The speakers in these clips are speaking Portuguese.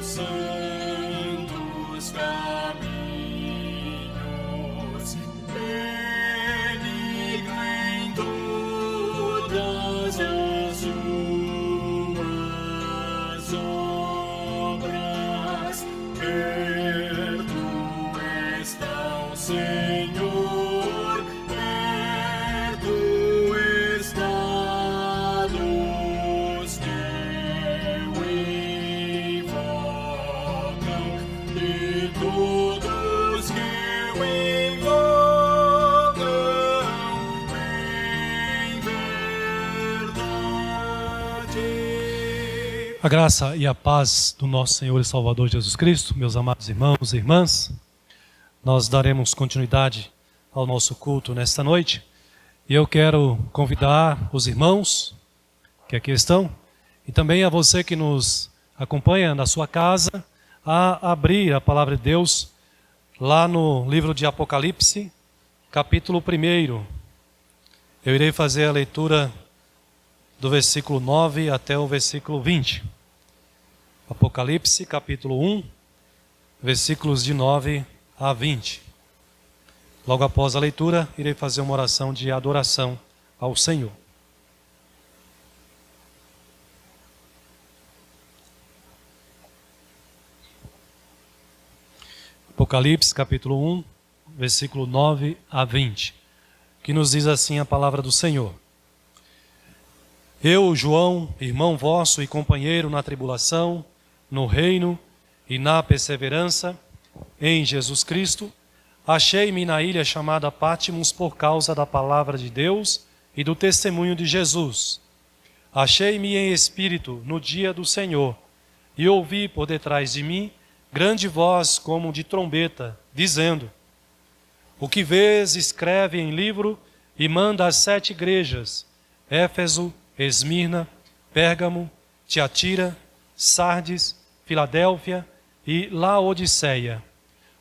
santos caminhos, benigno em todas as suas obras, perto está o Senhor, perto está dos que o invocam, de todos que o invocam em verdade. A graça e a paz do nosso Senhor e Salvador Jesus Cristo, meus amados irmãos e irmãs, nós daremos continuidade ao nosso culto nesta noite e eu quero convidar os irmãos que aqui estão e também a você que nos acompanha na sua casa a abrir a palavra de Deus lá no livro de Apocalipse, capítulo 1. Eu irei fazer a leitura do versículo 9 até o versículo 20. Apocalipse, capítulo 1, versículos de 9 a 20. Logo após a leitura, irei fazer uma oração de adoração ao Senhor. Apocalipse, capítulo 1, versículo 9 a 20, que nos diz assim a palavra do Senhor. Eu, João, irmão vosso e companheiro na tribulação, no reino e na perseverança, em Jesus Cristo, achei-me na ilha chamada Pátimos por causa da palavra de Deus e do testemunho de Jesus. Achei-me em espírito no dia do Senhor e ouvi por detrás de mim grande voz como de trombeta, dizendo: O que vês, escreve em livro e manda às 7 igrejas, Éfeso, Esmirna, Pérgamo, Tiatira, Sardes, Filadélfia e Laodiceia.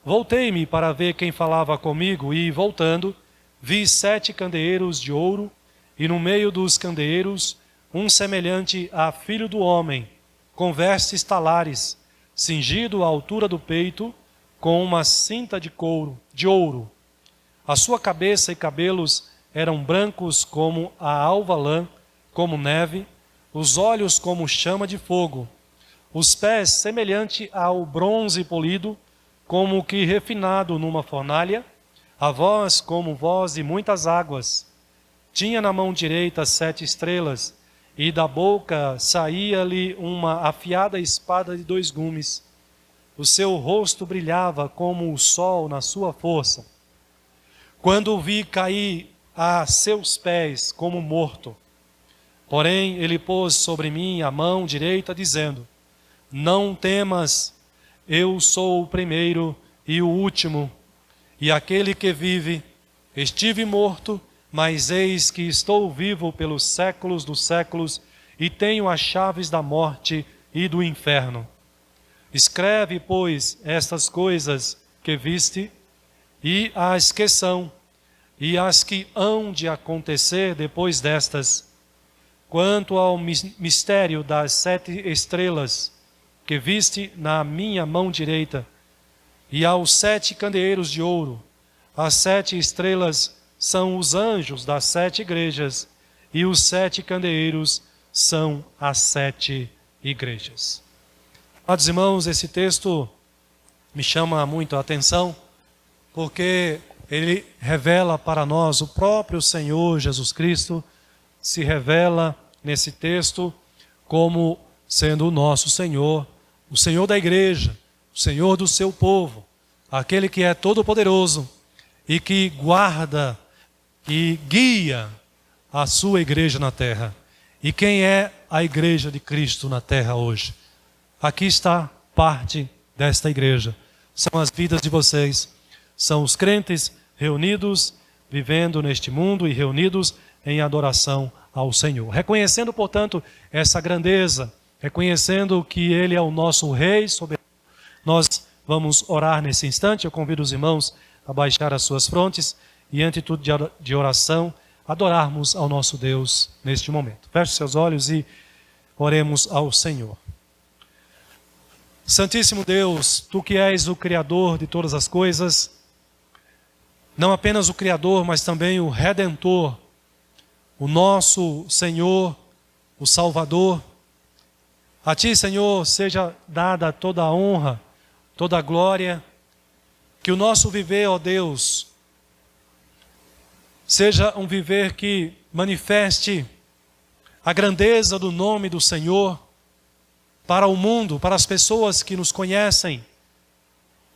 Voltei-me para ver quem falava comigo e, voltando, vi 7 candeeiros de ouro e no meio dos candeeiros um semelhante a filho do homem, com vestes talares, cingido à altura do peito, com uma cinta de ouro. A sua cabeça e cabelos eram brancos como a alva lã, como neve, os olhos como chama de fogo, os pés semelhante ao bronze polido, como que refinado numa fornalha, a voz como voz de muitas águas. Tinha na mão direita 7 estrelas, e da boca saía-lhe uma afiada espada de 2 gumes. O seu rosto brilhava como o sol na sua força. Quando o vi cair a seus pés como morto, porém ele pôs sobre mim a mão direita, dizendo: Não temas, eu sou o primeiro e o último, e aquele que vive. Estive morto, mas eis que estou vivo pelos séculos dos séculos, e tenho as chaves da morte e do inferno. Escreve, pois, estas coisas que viste, e as que são, e as que hão de acontecer depois destas. Quanto ao mistério das 7 estrelas que viste na minha mão direita, e aos 7 candeeiros de ouro, as 7 estrelas são os anjos das 7 igrejas, e os 7 candeeiros são as 7 igrejas. Amados irmãos, esse texto me chama muito a atenção, porque ele revela para nós o próprio Senhor Jesus Cristo, se revela nesse texto como sendo o nosso Senhor, o Senhor da igreja, o Senhor do seu povo, aquele que é todo-poderoso e que guarda e guia a sua igreja na terra. E quem é a igreja de Cristo na terra hoje? Aqui está parte desta igreja. São as vidas de vocês, são os crentes reunidos, vivendo neste mundo e reunidos em adoração ao Senhor. Reconhecendo, portanto, essa grandeza, reconhecendo que Ele é o nosso Rei soberano, nós vamos orar nesse instante. Eu convido os irmãos a baixar as suas frontes e, em atitude de oração, adorarmos ao nosso Deus neste momento. Feche seus olhos e oremos ao Senhor. Santíssimo Deus, Tu que és o Criador de todas as coisas, não apenas o Criador, mas também o Redentor, o nosso Senhor, o Salvador. A Ti, Senhor, seja dada toda a honra, toda a glória, que o nosso viver, ó Deus, seja um viver que manifeste a grandeza do nome do Senhor para o mundo, para as pessoas que nos conhecem,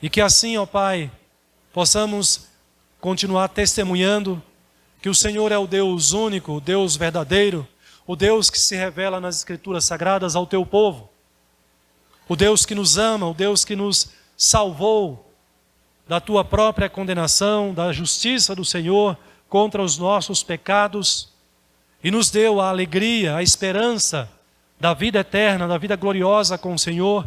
e que assim, ó Pai, possamos continuar testemunhando que o Senhor é o Deus único, o Deus verdadeiro, o Deus que se revela nas Escrituras Sagradas ao Teu povo, o Deus que nos ama, o Deus que nos salvou da Tua própria condenação, da justiça do Senhor contra os nossos pecados, e nos deu a alegria, a esperança da vida eterna, da vida gloriosa com o Senhor.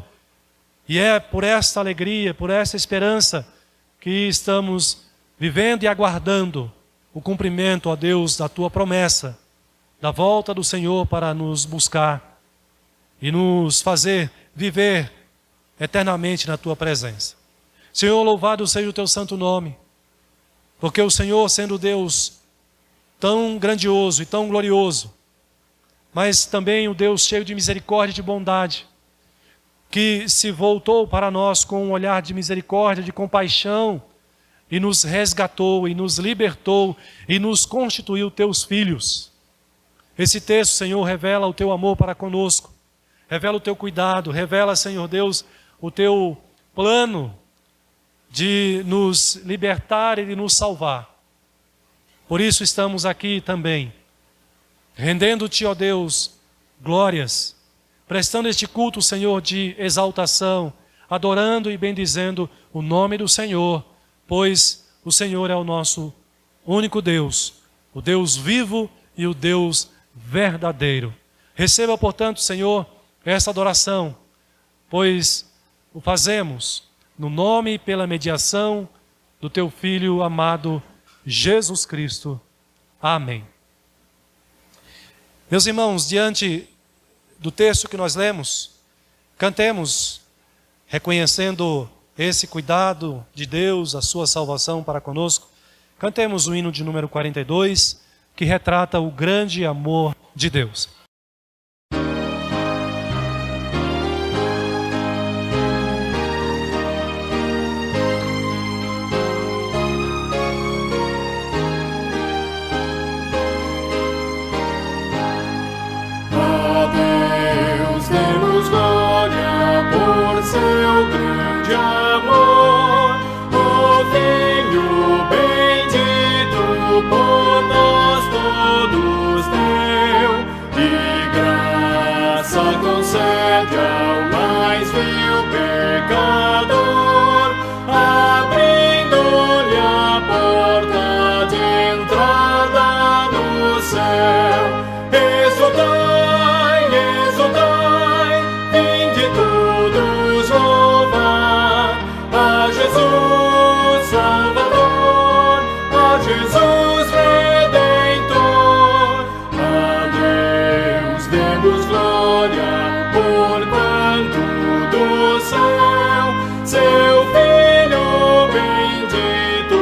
E é por esta alegria, por esta esperança que estamos vivendo e aguardando o cumprimento, ó Deus, da Tua promessa, da volta do Senhor para nos buscar e nos fazer viver eternamente na Tua presença. Senhor, louvado seja o Teu santo nome, porque o Senhor, sendo Deus tão grandioso e tão glorioso, mas também o Deus cheio de misericórdia e de bondade, que se voltou para nós com um olhar de misericórdia, de compaixão, e nos resgatou, e nos libertou, e nos constituiu Teus filhos. Esse texto, Senhor, revela o Teu amor para conosco, revela o Teu cuidado, revela, Senhor Deus, o Teu plano de nos libertar e de nos salvar. Por isso estamos aqui também, rendendo-Te, ó Deus, glórias, prestando este culto, Senhor, de exaltação, adorando e bendizendo o nome do Senhor, pois o Senhor é o nosso único Deus, o Deus vivo e o Deus verdadeiro. Receba, portanto, Senhor, essa adoração, pois o fazemos no nome e pela mediação do Teu Filho amado, Jesus Cristo. Amém. Meus irmãos, diante do texto que nós lemos, cantemos, reconhecendo esse cuidado de Deus, a sua salvação para conosco. Cantemos o hino de número 42, que retrata o grande amor de Deus. Demos glória por Seu grande amor, o Filho bendito por nós todos deu, e graça concede ao mais vil pecador, abrindo-lhe a porta de entrada no céu. Exultai, exultai, vinde todos louvar a Jesus Salvador, a Jesus Redentor. A Deus demos glória, porquanto do céu Seu Filho bendito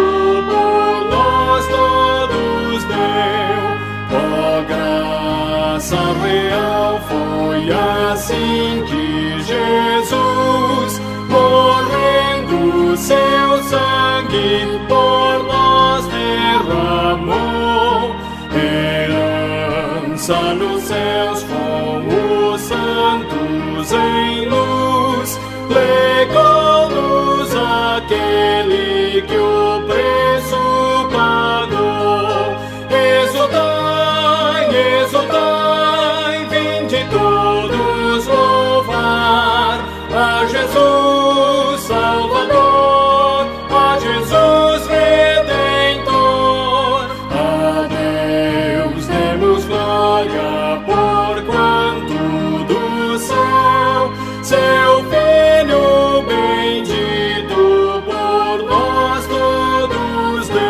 por nós todos deu. Ó graça real, foi assim que Jesus, morrendo, seu sangue por nós derramou. Herança nos céus com os santos em luz, legou-nos aquele que o preço pagou. Exultai, exultai, vinde todos louvar a Jesus Salvador, a Jesus Redentor. A Deus demos glória, porquanto do céu Seu Filho bendito por nós todos deu.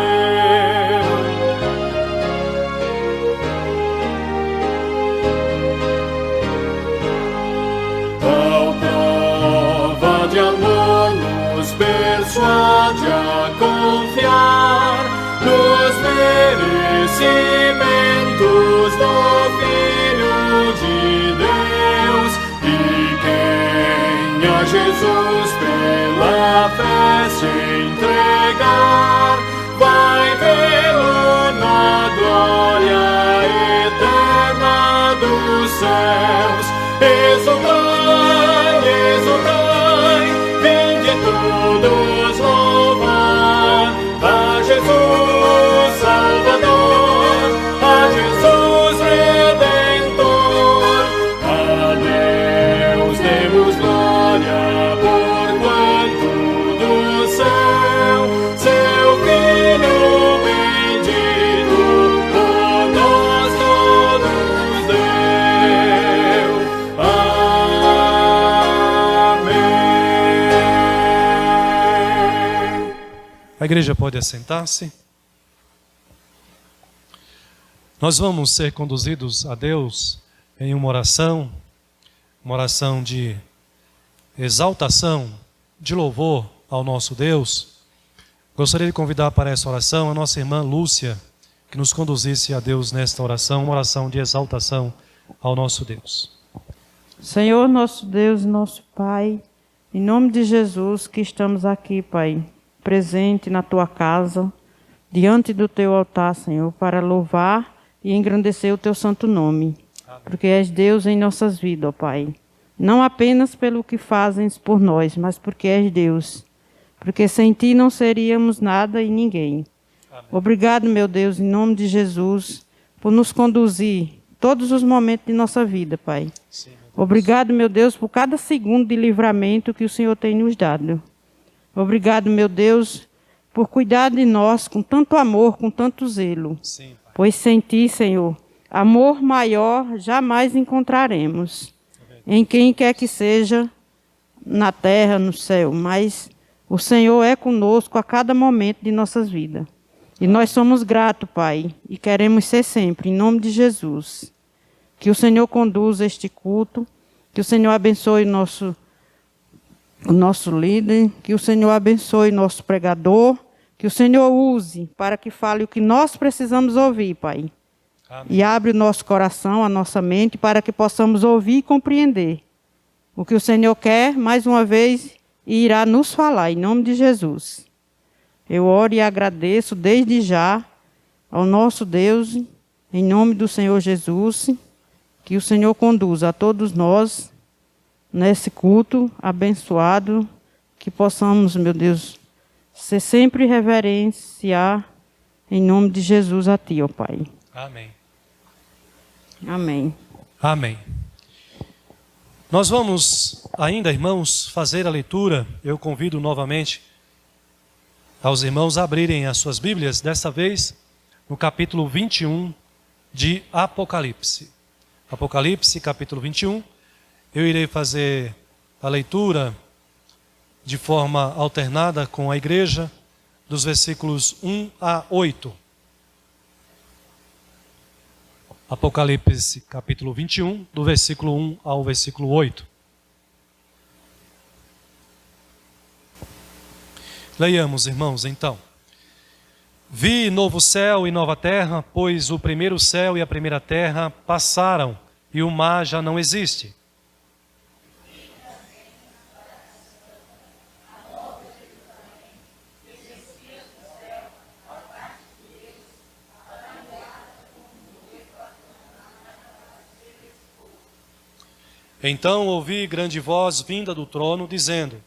Tal prova persuade a confiar nos merecimentos do Filho de Deus, e quem a Jesus pela fé se entregar vai vê-lo na glória eterna dos céus. Exultai, exultai, vinde todos louvar a Jesus Salvador, a Jesus Redentor. A Deus demos glória, porquanto do céu seu Filho bendito por nós todos deu. Amém. A igreja pode assentar-se. Nós vamos ser conduzidos a Deus em uma oração de exaltação, de louvor ao nosso Deus. Gostaria de convidar para essa oração a nossa irmã Lúcia, que nos conduzisse a Deus nesta oração, uma oração de exaltação ao nosso Deus. Senhor, nosso Deus e nosso Pai, em nome de Jesus que estamos aqui, Pai, presente na Tua casa, diante do Teu altar, Senhor, para louvar e engrandecer o Teu santo nome. Amém. Porque és Deus em nossas vidas, ó Pai. Não apenas pelo que fazes por nós, mas porque és Deus. Porque sem Ti não seríamos nada e ninguém. Amém. Obrigado, meu Deus, em nome de Jesus, por nos conduzir todos os momentos de nossa vida, Pai. Sim, obrigado, meu Deus, por cada segundo de livramento que o Senhor tem nos dado. Obrigado, meu Deus, por cuidar de nós com tanto amor, com tanto zelo. Sim, Pai. Pois sem Ti, Senhor, amor maior jamais encontraremos em quem quer que seja, na terra, no céu. Mas o Senhor é conosco a cada momento de nossas vidas. E nós somos gratos, Pai, e queremos ser sempre, em nome de Jesus. Que o Senhor conduza este culto, que o Senhor abençoe o nosso líder, que o Senhor abençoe o nosso pregador, que o Senhor use para que fale o que nós precisamos ouvir, Pai. Amém. E abre o nosso coração, a nossa mente, para que possamos ouvir e compreender o que o Senhor quer, mais uma vez, e irá nos falar, em nome de Jesus. Eu oro e agradeço desde já ao nosso Deus, em nome do Senhor Jesus, que o Senhor conduza a todos nós nesse culto abençoado, que possamos, meu Deus, ser sempre reverenciar em nome de Jesus a Ti, ó Pai. Amém. Amém. Amém. Nós vamos ainda, irmãos, fazer a leitura. Eu convido novamente aos irmãos a abrirem as suas Bíblias, dessa vez no capítulo 21 de Apocalipse. Apocalipse, capítulo 21. Eu irei fazer a leitura de forma alternada com a igreja, dos versículos 1 a 8. Apocalipse, capítulo 21, do versículo 1 ao versículo 8. Leiamos, irmãos, então. Vi novo céu e nova terra, pois o primeiro céu e a primeira terra passaram, e o mar já não existe. Então ouvi grande voz vinda do trono, dizendo: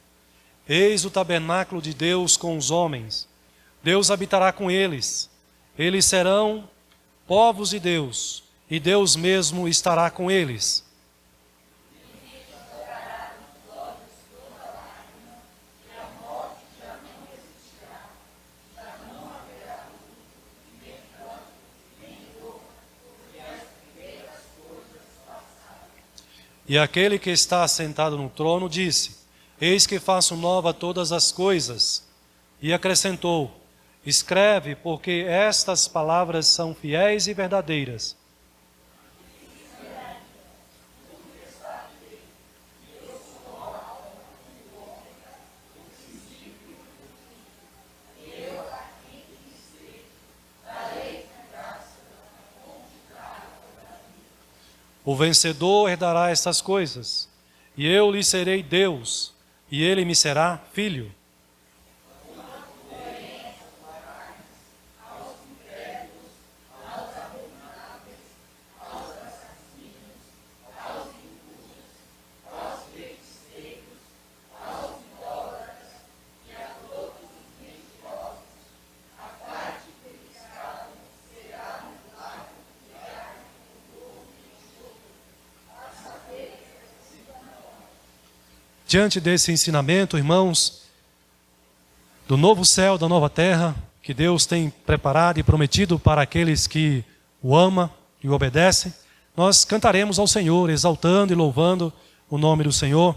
Eis o tabernáculo de Deus com os homens. Deus habitará com eles. Eles serão povos de Deus, e Deus mesmo estará com eles. E aquele que está assentado no trono disse: Eis que faço nova todas as coisas. E acrescentou: Escreve, porque estas palavras são fiéis e verdadeiras. O vencedor herdará estas coisas, e eu lhe serei Deus, e ele me será filho. Diante desse ensinamento, irmãos, do novo céu, da nova terra, que Deus tem preparado e prometido para aqueles que o amam e o obedecem, nós cantaremos ao Senhor, exaltando e louvando o nome do Senhor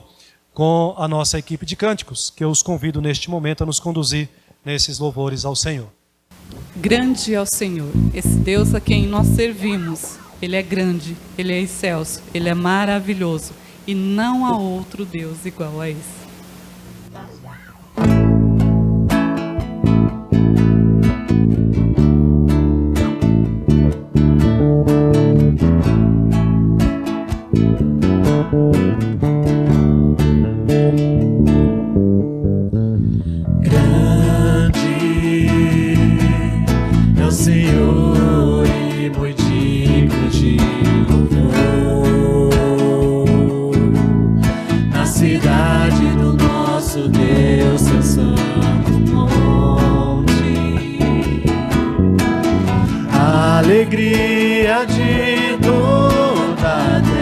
com a nossa equipe de cânticos, que eu os convido neste momento a nos conduzir nesses louvores ao Senhor. Grande é o Senhor, esse Deus a quem nós servimos. Ele é grande, Ele é excelso, Ele é maravilhoso. E não há outro Deus igual a esse. Alegria de toda a grande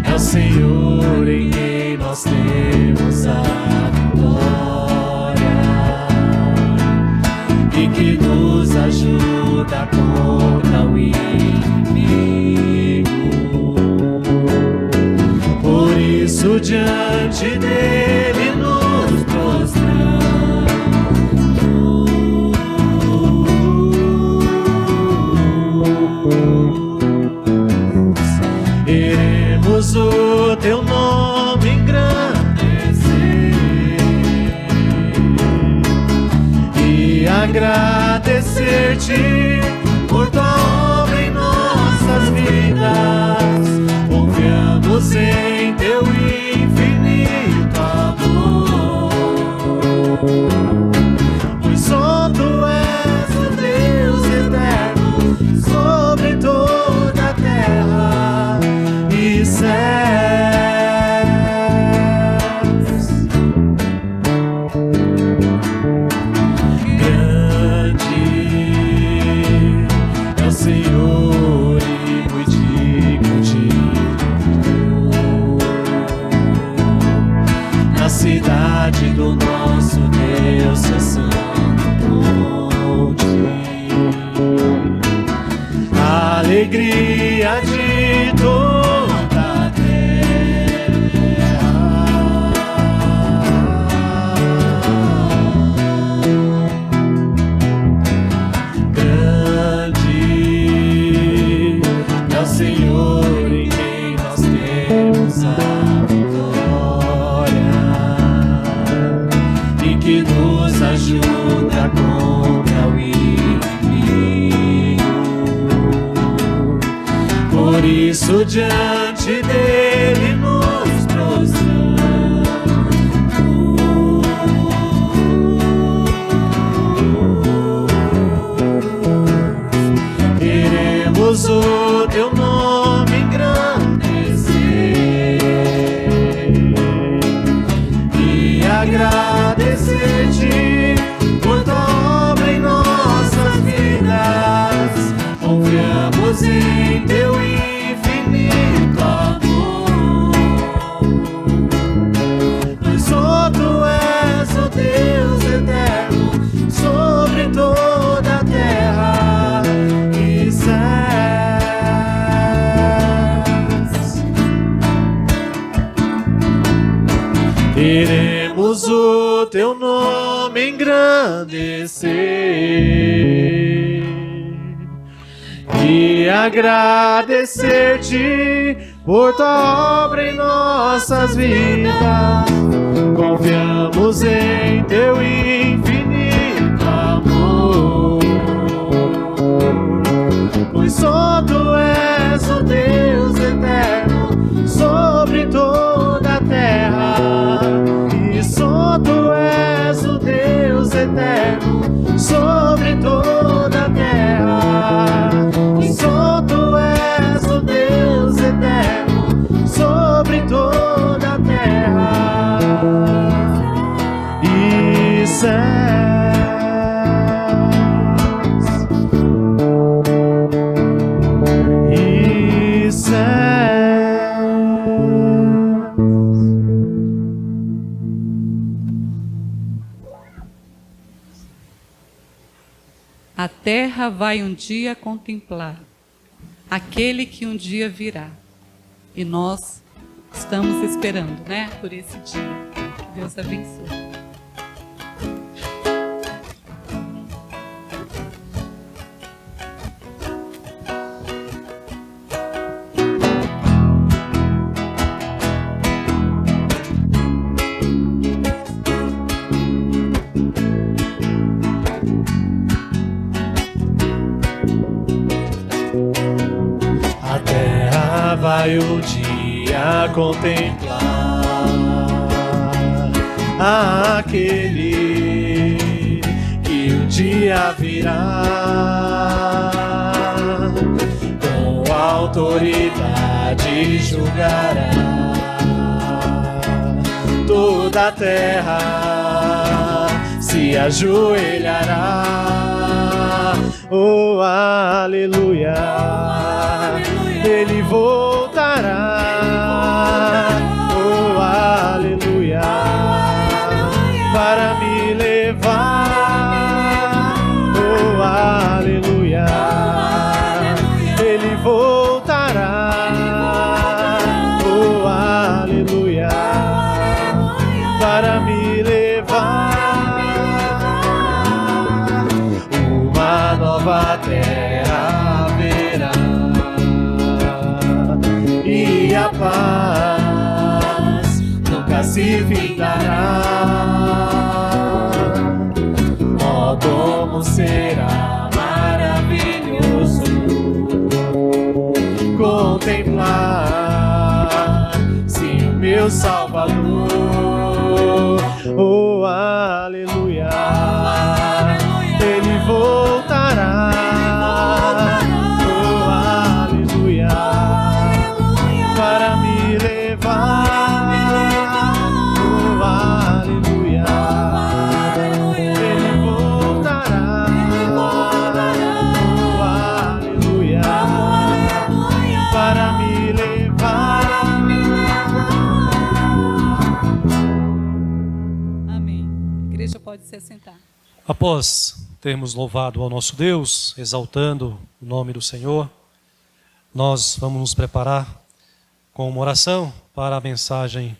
é o Senhor em quem nós temos a vitória e que nos ajuda contra o inimigo. Por isso diante dele nos prostramos, iremos o teu nome engrandecer e agradecer-te por tua obra em nossas vidas. Confiamos em teu infinito amor, pois só tu és o Deus eterno sobre toda a terra e céus. Grande é o Senhor e muito digno de na cidade do nosso Deus, seu santo monte. A alegria de toda a terra. Grande é o Senhor em quem nós temos a que nos ajuda contra o inimigo. Por isso diante dele nos prostramos, queremos o teu nome engrandecer e agradecer-te por tua obra em nossas vidas. Confiamos em teu infinito amor, pois só tu és o Deus eterno sobre toda a terra e céus. Iremos o teu nome engrandecer e agradecer-te por tua obra em nossas vidas. Confiamos em teu infinito amor, pois só tu és o Deus eterno sobre toda a terra, e só tu és o Deus eterno sobre toda a terra, e só tu és o Deus eterno sobre toda a terra e céus. A terra vai um dia contemplar aquele que um dia virá. E nós estamos esperando, né, por esse dia. Que Deus abençoe. Vai o dia contemplar aquele que um dia virá, com autoridade julgará toda a terra, se ajoelhará. Oh, aleluia, Ele voltará, oh aleluia, para me levar, oh aleluia, Ele voltará, oh aleluia, para me levar. Uma nova terra haverá e a paz nunca se findará. Oh, como será maravilhoso contemplar, sim, o meu Salvador. Oh, aleluia, Ele voltará. Oh, aleluia, para me levar, oh aleluia, Ele voltará, oh aleluia, para me levar. Amém. A igreja pode se assentar. Após termos louvado ao nosso Deus, exaltando o nome do Senhor, nós vamos nos preparar com uma oração para a mensagem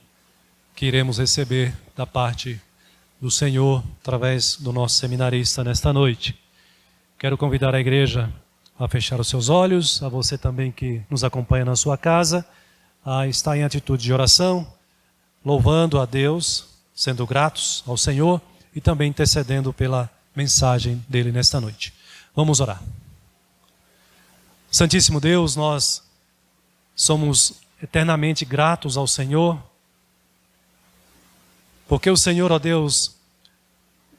que iremos receber da parte do Senhor através do nosso seminarista nesta noite. Quero convidar a igreja a fechar os seus olhos, a você também que nos acompanha na sua casa, a estar em atitude de oração, louvando a Deus, sendo gratos ao Senhor e também intercedendo pela mensagem dele nesta noite. Vamos orar. Santíssimo Deus, nós somos eternamente gratos ao Senhor, porque o Senhor, ó Deus,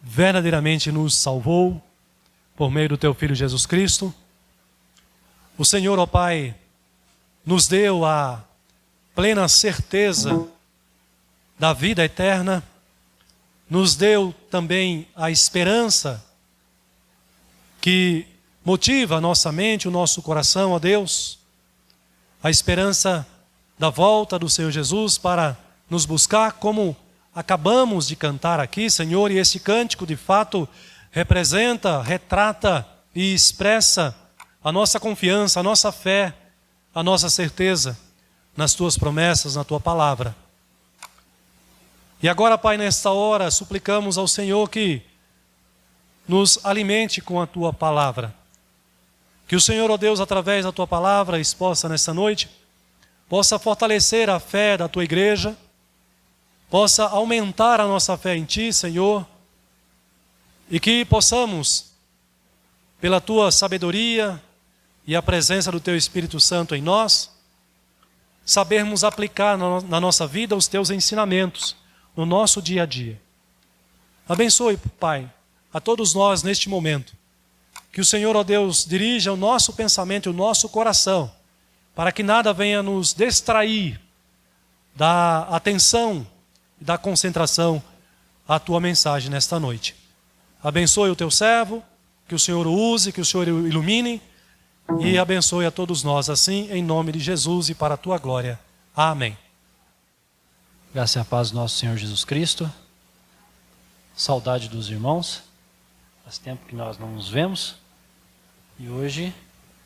verdadeiramente nos salvou por meio do Teu Filho Jesus Cristo. O Senhor, ó Pai, nos deu a plena certeza da vida eterna, nos deu também a esperança que motiva a nossa mente, o nosso coração, ó Deus, a esperança da volta do Senhor Jesus para nos buscar, como acabamos de cantar aqui, Senhor, e esse cântico de fato representa, retrata e expressa a nossa confiança, a nossa fé, a nossa certeza nas Tuas promessas, na Tua palavra. E agora, Pai, nesta hora, suplicamos ao Senhor que nos alimente com a Tua palavra. Que o Senhor, ó Deus, através da Tua palavra exposta nesta noite, possa fortalecer a fé da tua igreja, possa aumentar a nossa fé em ti, Senhor, e que possamos, pela tua sabedoria e a presença do teu Espírito Santo em nós, sabermos aplicar na nossa vida os teus ensinamentos, no nosso dia a dia. Abençoe, Pai, a todos nós neste momento. Que o Senhor, ó Deus, dirija o nosso pensamento e o nosso coração, para que nada venha nos distrair da atenção e da concentração à tua mensagem nesta noite. Abençoe o teu servo, que o Senhor o use, que o Senhor o ilumine, e abençoe a todos nós, assim, em nome de Jesus e para a tua glória. Amém. Graça e a paz do nosso Senhor Jesus Cristo. Saudade dos irmãos. Faz tempo que nós não nos vemos. E hoje,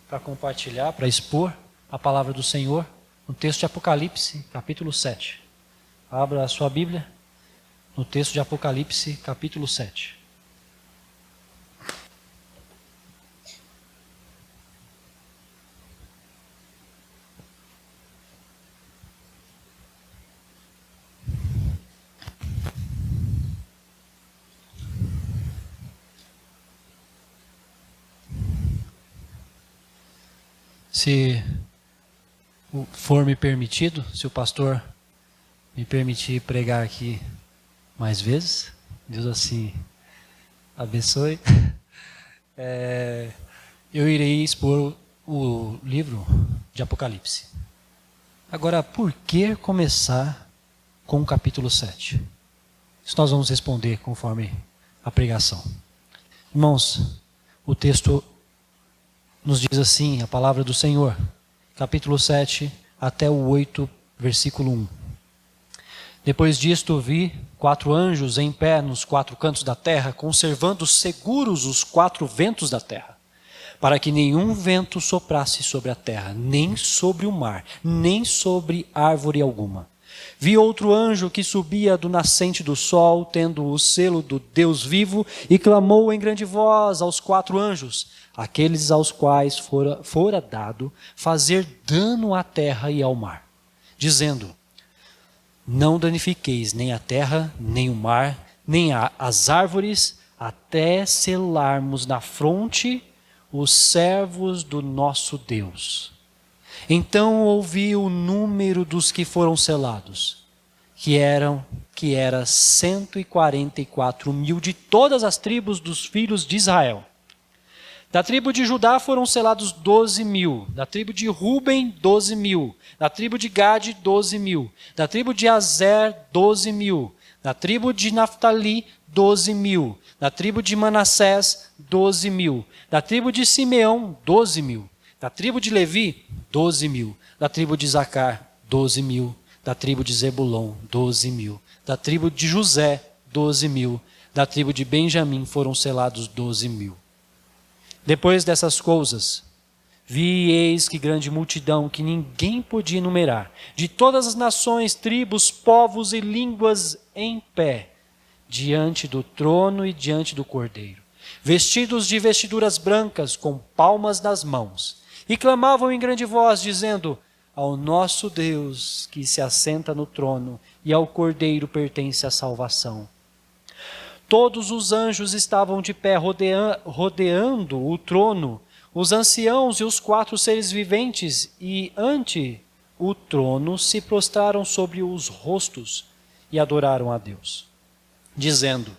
para compartilhar, para expor a palavra do Senhor, no texto de Apocalipse, capítulo 7. Abra a sua Bíblia no texto de Apocalipse, capítulo 7. Se for me permitido, se o pastor me permitir pregar aqui mais vezes, Deus assim abençoe, eu irei expor o livro de Apocalipse. Agora, por que começar com o capítulo 7? Isso nós vamos responder conforme a pregação. Irmãos, o texto nos diz assim, a palavra do Senhor, capítulo 7 até o 8, versículo 1. Depois disto vi 4 anjos em pé nos 4 cantos da terra, conservando seguros os 4 ventos da terra, para que nenhum vento soprasse sobre a terra, nem sobre o mar, nem sobre árvore alguma. Vi outro anjo que subia do nascente do sol, tendo o selo do Deus vivo, e clamou em grande voz aos 4 anjos, aqueles aos quais fora dado fazer dano à terra e ao mar, dizendo: não danifiqueis nem a terra, nem o mar, nem as árvores, até selarmos na fronte os servos do nosso Deus. Então ouvi o número dos que foram selados, que era 144.000 de todas as tribos dos filhos de Israel. Da tribo de Judá foram selados 12.000, da tribo de Ruben 12.000, da tribo de Gade 12.000, da tribo de Azer 12.000, da tribo de Naftali 12.000, da tribo de Manassés 12.000, da tribo de Simeão 12.000, da tribo de Levi 12.000, da tribo de Zacar 12.000, da tribo de Zebulon 12.000, da tribo de José 12.000, da tribo de Benjamim foram selados 12.000. Depois dessas coisas, vi e eis que grande multidão que ninguém podia enumerar, de todas as nações, tribos, povos e línguas em pé, diante do trono e diante do Cordeiro, vestidos de vestiduras brancas, com palmas nas mãos, e clamavam em grande voz, dizendo: ao nosso Deus que se assenta no trono e ao Cordeiro pertence a salvação. Todos os anjos estavam de pé rodeando o trono, os anciãos e os 4 seres viventes, e ante o trono se prostraram sobre os rostos e adoraram a Deus, dizendo: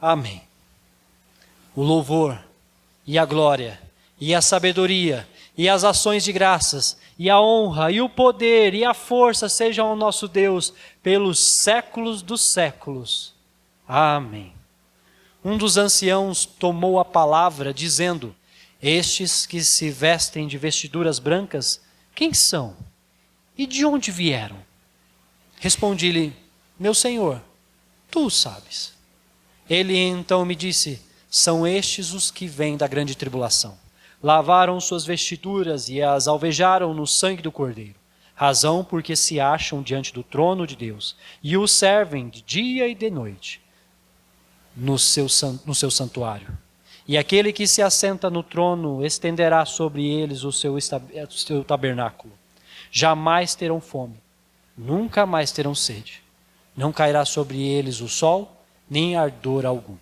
amém. O louvor e a glória e a sabedoria e as ações de graças e a honra e o poder e a força sejam ao nosso Deus pelos séculos dos séculos. Amém. Um dos anciãos tomou a palavra, dizendo: estes que se vestem de vestiduras brancas, quem são? E de onde vieram? Respondi-lhe: meu Senhor, tu o sabes. Ele então me disse: são estes os que vêm da grande tribulação. Lavaram suas vestiduras e as alvejaram no sangue do Cordeiro, razão porque se acham diante do trono de Deus, e o servem de dia e de noite no seu santuário. E aquele que se assenta no trono estenderá sobre eles o seu tabernáculo. jamais terão fome, nunca mais terão sede. Não cairá sobre eles o sol, nem ardor algum.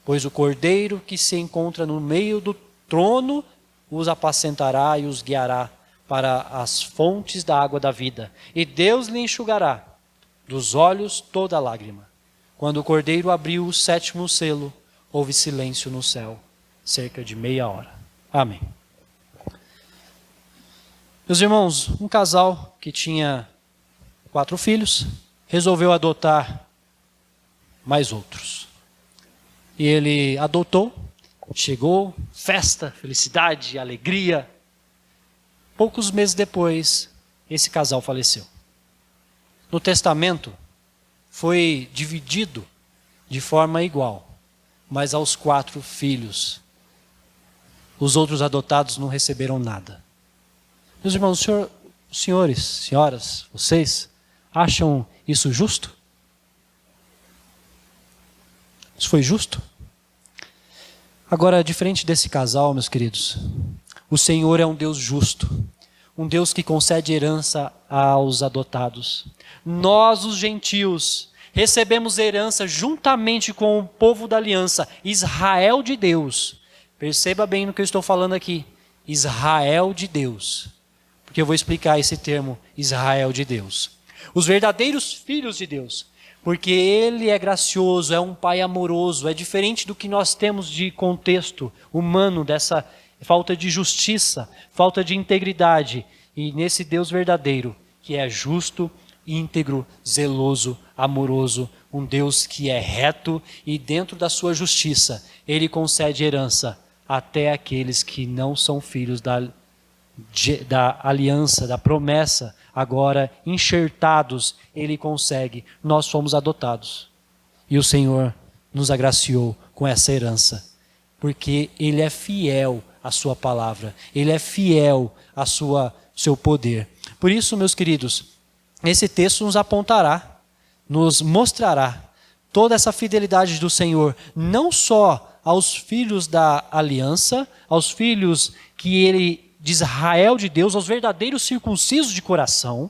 Pois o cordeiro que se encontra no meio do trono os apacentará e os guiará para as fontes da água da vida. E Deus lhe enxugará dos olhos toda lágrima. Quando o cordeiro abriu o 7º selo, houve silêncio no céu, cerca de meia hora. Amém. Meus irmãos, um casal que tinha 4 filhos, resolveu adotar mais outros. E ele adotou, chegou, festa, felicidade, alegria. Poucos meses depois, esse casal faleceu. No testamento, foi dividido de forma igual, mas aos 4 filhos. Os outros adotados não receberam nada. Meus irmãos, senhores, senhoras, vocês acham isso justo? Isso foi justo? Agora, diferente desse casal, meus queridos, o Senhor é um Deus justo, um Deus que concede herança aos adotados. Nós, os gentios, recebemos herança juntamente com o povo da aliança, Israel de Deus. Perceba bem no que eu estou falando aqui, Israel de Deus. Porque eu vou explicar esse termo, Israel de Deus. Os verdadeiros filhos de Deus. Porque Ele é gracioso, é um Pai amoroso, é diferente do que nós temos de contexto humano, dessa falta de justiça, falta de integridade. E nesse Deus verdadeiro, que é justo, íntegro, zeloso, amoroso, um Deus que é reto e dentro da sua justiça, Ele concede herança até aqueles que não são filhos da aliança, da promessa, agora enxertados, Ele consegue. Nós fomos adotados. E o Senhor nos agraciou com essa herança, porque Ele é fiel à sua palavra, Ele é fiel ao seu poder. Por isso, meus queridos, esse texto nos apontará, nos mostrará toda essa fidelidade do Senhor, não só aos filhos da aliança, aos filhos que Ele de Israel de Deus, aos verdadeiros circuncisos de coração,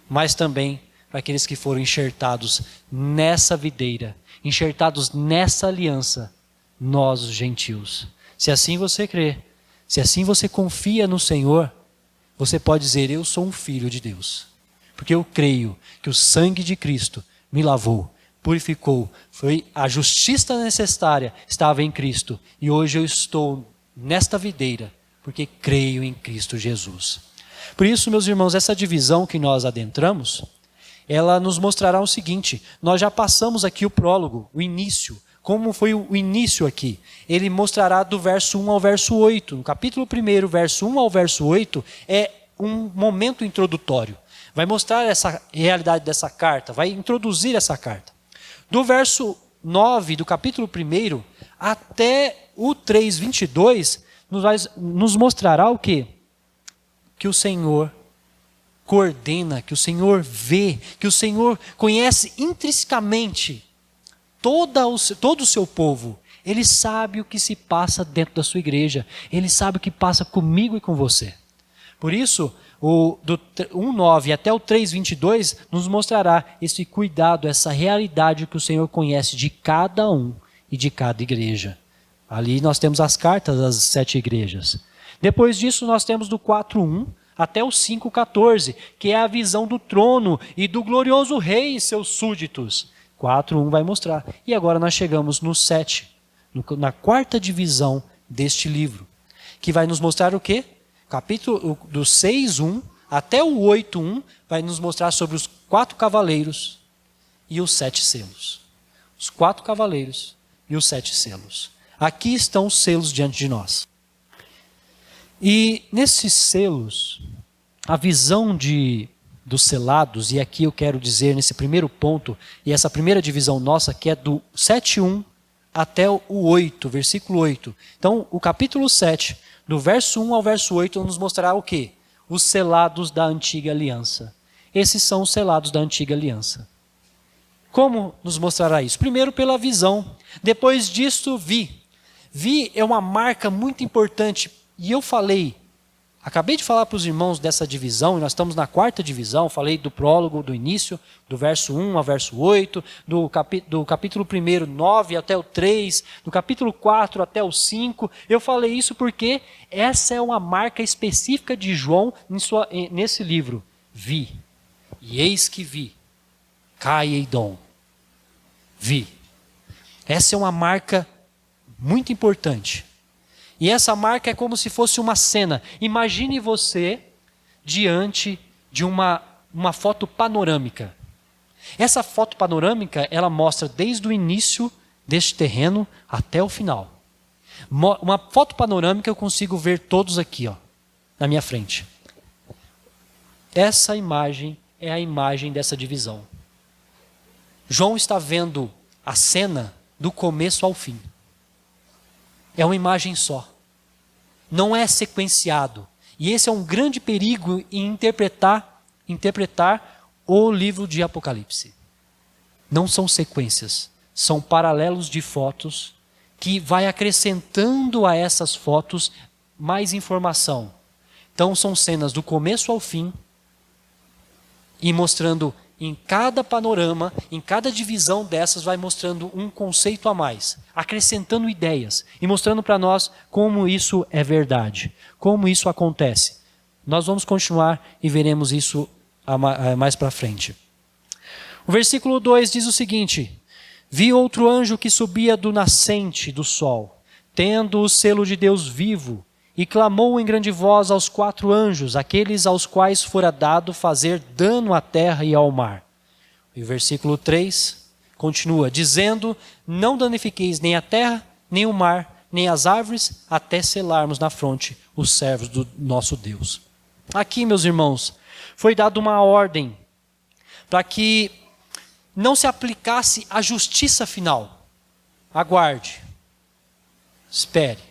mas também para aqueles que foram enxertados nessa videira, enxertados nessa aliança, nós os gentios. Se assim você crê, se assim você confia no Senhor, você pode dizer, eu sou um filho de Deus, porque eu creio que o sangue de Cristo me lavou, purificou, foi a justiça necessária, estava em Cristo, e hoje eu estou nesta videira, porque creio em Cristo Jesus. Por isso, meus irmãos, essa divisão que nós adentramos, ela nos mostrará o seguinte, nós já passamos aqui o prólogo, o início, como foi o início aqui. Ele mostrará do verso 1 ao verso 8. No capítulo 1, verso 1 ao verso 8, é um momento introdutório. Vai mostrar essa realidade dessa carta, vai introduzir essa carta. Do verso 9 do capítulo 1 até o 3:22, nos mostrará o quê? Que o Senhor coordena, que o Senhor vê, que o Senhor conhece intrinsecamente todo o seu povo. Ele sabe o que se passa dentro da sua igreja. Ele sabe o que passa comigo e com você. Por isso, do 1:9 até o 3:22 nos mostrará esse cuidado, essa realidade que o Senhor conhece de cada um e de cada igreja. Ali nós temos as cartas das 7 igrejas. Depois disso nós temos do 4:1 até o 5:14, que é a visão do trono e do glorioso rei e seus súditos. 4:1 vai mostrar. E agora nós chegamos no 7, na 4ª divisão deste livro, que vai nos mostrar o quê? Capítulo do 6:1 até o 8:1 vai nos mostrar sobre os 4 cavaleiros e os 7 selos. Os 4 cavaleiros e os 7 selos. Aqui estão os selos diante de nós. E nesses selos, a visão dos selados, e aqui eu quero dizer nesse primeiro ponto, e essa primeira divisão nossa, que é do 7:1 até o 8, versículo 8. Então, o capítulo 7, do verso 1 ao verso 8, nos mostrará o quê? Os selados da antiga aliança. Esses são os selados da antiga aliança. Como nos mostrará isso? Primeiro pela visão. Depois disso, vi. Vi é uma marca muito importante. E eu falei Acabei de falar para os irmãos dessa divisão, e nós estamos na 4ª divisão, falei do prólogo, do início, do verso 1 ao verso 8, do capítulo 1, 9 até o 3, do capítulo 4 até o 5. Eu falei isso porque essa é uma marca específica de João nesse livro. Vi, e eis que vi, Cai Eidom. Vi. Essa é uma marca muito importante. E essa marca é como se fosse uma cena. Imagine você diante de uma foto panorâmica. Essa foto panorâmica, ela mostra desde o início deste terreno até o final. Uma foto panorâmica eu consigo ver todos aqui, ó, na minha frente. Essa imagem é a imagem dessa divisão. João está vendo a cena do começo ao fim. É uma imagem só. Não é sequenciado. E esse é um grande perigo em interpretar o livro de Apocalipse. Não são sequências, são paralelos de fotos que vai acrescentando a essas fotos mais informação. Então são cenas do começo ao fim e mostrando em cada panorama, em cada divisão dessas, vai mostrando um conceito a mais, acrescentando ideias e mostrando para nós como isso é verdade, como isso acontece. Nós vamos continuar e veremos isso mais para frente. O versículo 2 diz o seguinte: vi outro anjo que subia do nascente do sol, tendo o selo de Deus vivo, e clamou em grande voz aos 4 anjos, aqueles aos quais fora dado fazer dano à terra e ao mar. E o versículo 3 continua, dizendo: não danifiqueis nem a terra, nem o mar, nem as árvores, até selarmos na fronte os servos do nosso Deus. Aqui, meus irmãos, foi dada uma ordem para que não se aplicasse a justiça final. Aguarde, espere.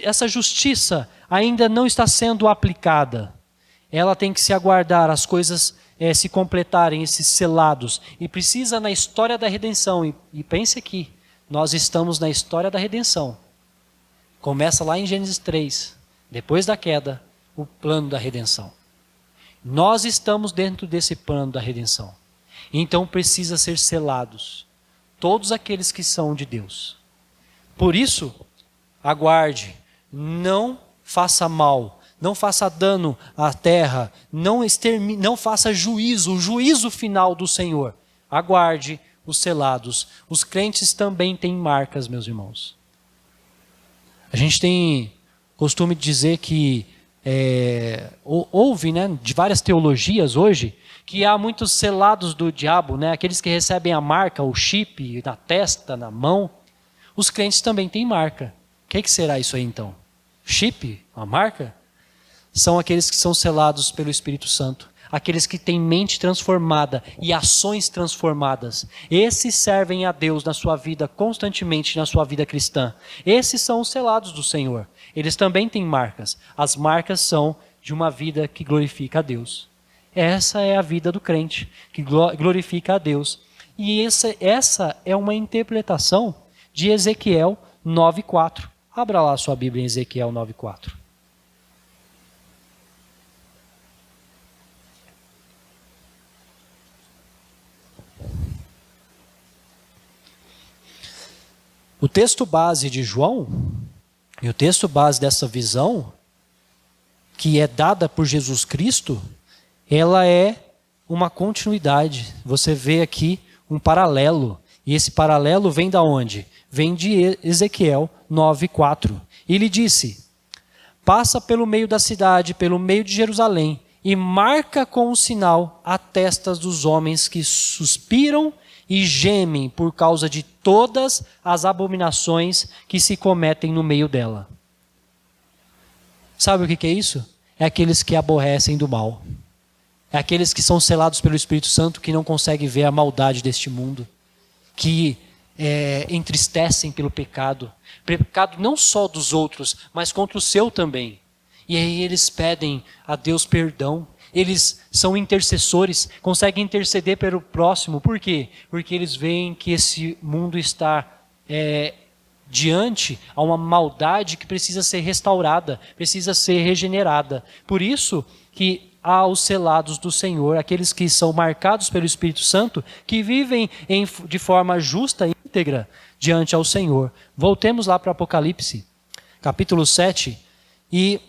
Essa justiça ainda não está sendo aplicada. Ela tem que se aguardar, as coisas se completarem, esses selados. E precisa na história da redenção. E pense aqui, nós estamos na história da redenção. Começa lá em Gênesis 3, depois da queda, o plano da redenção. Nós estamos dentro desse plano da redenção. Então precisa ser selados todos aqueles que são de Deus. Por isso, aguarde, não faça mal, não faça dano à terra, não faça juízo, o juízo final do Senhor. Aguarde os selados. Os crentes também têm marcas, meus irmãos. A gente tem costume de dizer que houve, né, de várias teologias hoje, que há muitos selados do diabo, né, aqueles que recebem a marca, o chip na testa, na mão. Os crentes também têm marca. O que será isso aí então? Chip? Uma marca? São aqueles que são selados pelo Espírito Santo. Aqueles que têm mente transformada e ações transformadas. Esses servem a Deus na sua vida constantemente, na sua vida cristã. Esses são os selados do Senhor. Eles também têm marcas. As marcas são de uma vida que glorifica a Deus. Essa é a vida do crente, que glorifica a Deus. E essa é uma interpretação de Ezequiel 9:4. Abra lá a sua Bíblia em Ezequiel 9:4. O texto base de João, e o texto base dessa visão, que é dada por Jesus Cristo, ela é uma continuidade. Você vê aqui um paralelo. E esse paralelo vem da onde? Vem de Ezequiel 9:4. Ele disse: passa pelo meio da cidade, pelo meio de Jerusalém, e marca com um sinal a testas dos homens que suspiram e gemem por causa de todas as abominações que se cometem no meio dela. Sabe o que é isso? É aqueles que aborrecem do mal. É aqueles que são selados pelo Espírito Santo, que não conseguem ver a maldade deste mundo, que entristecem pelo pecado não só dos outros, mas contra o seu também. E aí eles pedem a Deus perdão, eles são intercessores, conseguem interceder pelo próximo. Por quê? Porque eles veem que esse mundo está diante a uma maldade que precisa ser restaurada, precisa ser regenerada. Por isso que há os selados do Senhor, aqueles que são marcados pelo Espírito Santo, que vivem de forma justa e íntegra diante ao Senhor. Voltemos lá para Apocalipse, capítulo 7, e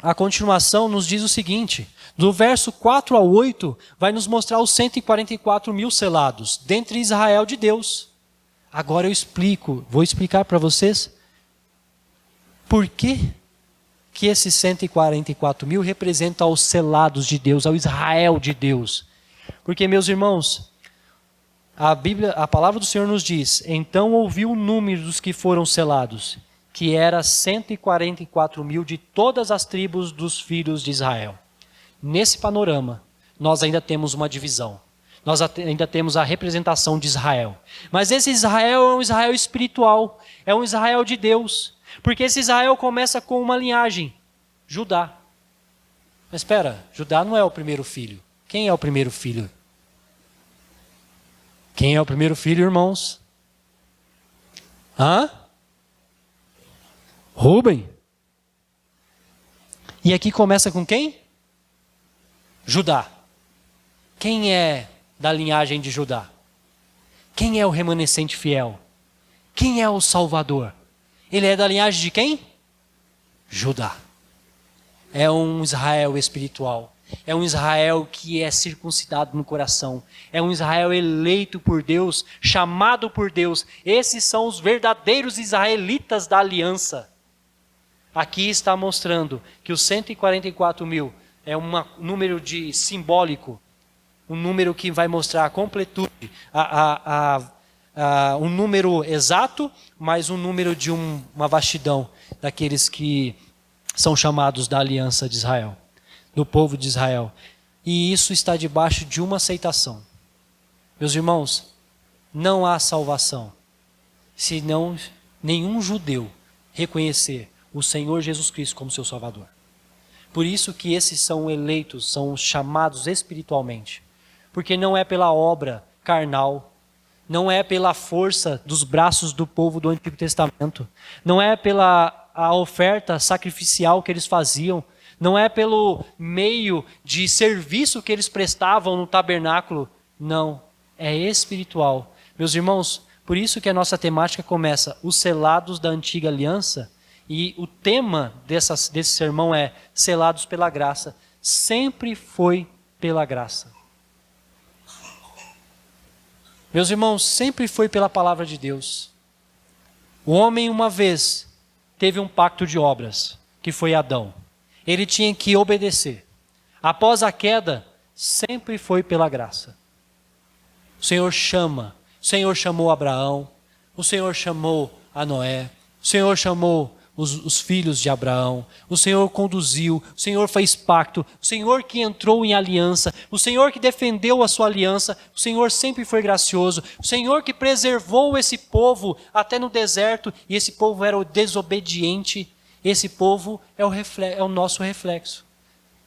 a continuação nos diz o seguinte: do verso 4 ao 8, vai nos mostrar os 144 mil selados, dentre Israel de Deus. Agora vou explicar para vocês por que esses 144 mil representam os selados de Deus, ao Israel de Deus. Porque, meus irmãos, a palavra do Senhor nos diz: então ouvi o número dos que foram selados, que era 144 mil de todas as tribos dos filhos de Israel. Nesse panorama, nós ainda temos uma divisão. Nós ainda temos a representação de Israel. Mas esse Israel é um Israel espiritual, é um Israel de Deus. Porque esse Israel começa com uma linhagem, Judá. Mas espera, Judá não é o primeiro filho. Quem é o primeiro filho? Quem é o primeiro filho, irmãos? Rúben. E aqui começa com quem? Judá. Quem é da linhagem de Judá? Quem é o remanescente fiel? Quem é o Salvador? Ele é da linhagem de quem? Judá. É um Israel espiritual. É um Israel que é circuncidado no coração. É um Israel eleito por Deus, chamado por Deus. Esses são os verdadeiros israelitas da aliança. Aqui está mostrando que os 144 mil é um número simbólico, um número que vai mostrar a completude, um número exato, mas um número de uma vastidão daqueles que são chamados da aliança de Israel, do povo de Israel. E isso está debaixo de uma aceitação. Meus irmãos, não há salvação se não nenhum judeu reconhecer o Senhor Jesus Cristo como seu Salvador. Por isso que esses são eleitos, são chamados espiritualmente. Porque não é pela obra carnal, não é pela força dos braços do povo do Antigo Testamento, não é pela a oferta sacrificial que eles faziam, não é pelo meio de serviço que eles prestavam no tabernáculo, não, é espiritual. Meus irmãos, por isso que a nossa temática começa, os selados da antiga aliança, e o tema desse sermão é selados pela graça. Sempre foi pela graça. Meus irmãos, sempre foi pela palavra de Deus. O homem uma vez teve um pacto de obras, que foi Adão. Ele tinha que obedecer. Após a queda, sempre foi pela graça. O Senhor chamou Abraão, o Senhor chamou a Noé, o Senhor chamou os filhos de Abraão, o Senhor conduziu, o Senhor fez pacto, o Senhor que entrou em aliança, o Senhor que defendeu a sua aliança, o Senhor sempre foi gracioso, o Senhor que preservou esse povo até no deserto, e esse povo era o desobediente, esse povo é o nosso reflexo.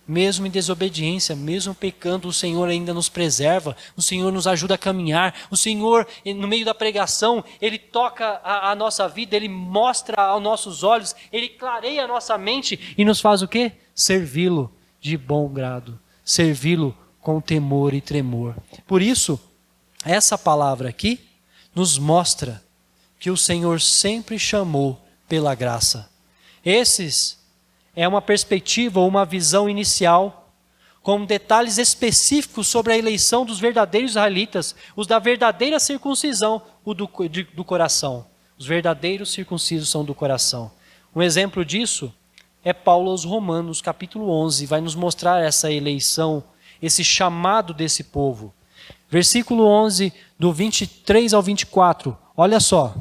Mesmo em desobediência, mesmo pecando, o Senhor ainda nos preserva, o Senhor nos ajuda a caminhar, o Senhor, no meio da pregação, Ele toca a nossa vida, Ele mostra aos nossos olhos, Ele clareia a nossa mente e nos faz o quê? Servi-lo de bom grado, servi-lo com temor e tremor. Por isso, essa palavra aqui nos mostra que o Senhor sempre chamou pela graça. Esses é uma perspectiva ou uma visão inicial, com detalhes específicos sobre a eleição dos verdadeiros israelitas, os da verdadeira circuncisão, o do coração. Os verdadeiros circuncisos são do coração. Um exemplo disso é Paulo aos Romanos, capítulo 11, vai nos mostrar essa eleição, esse chamado desse povo. Versículo 11, do 23 ao 24, olha só.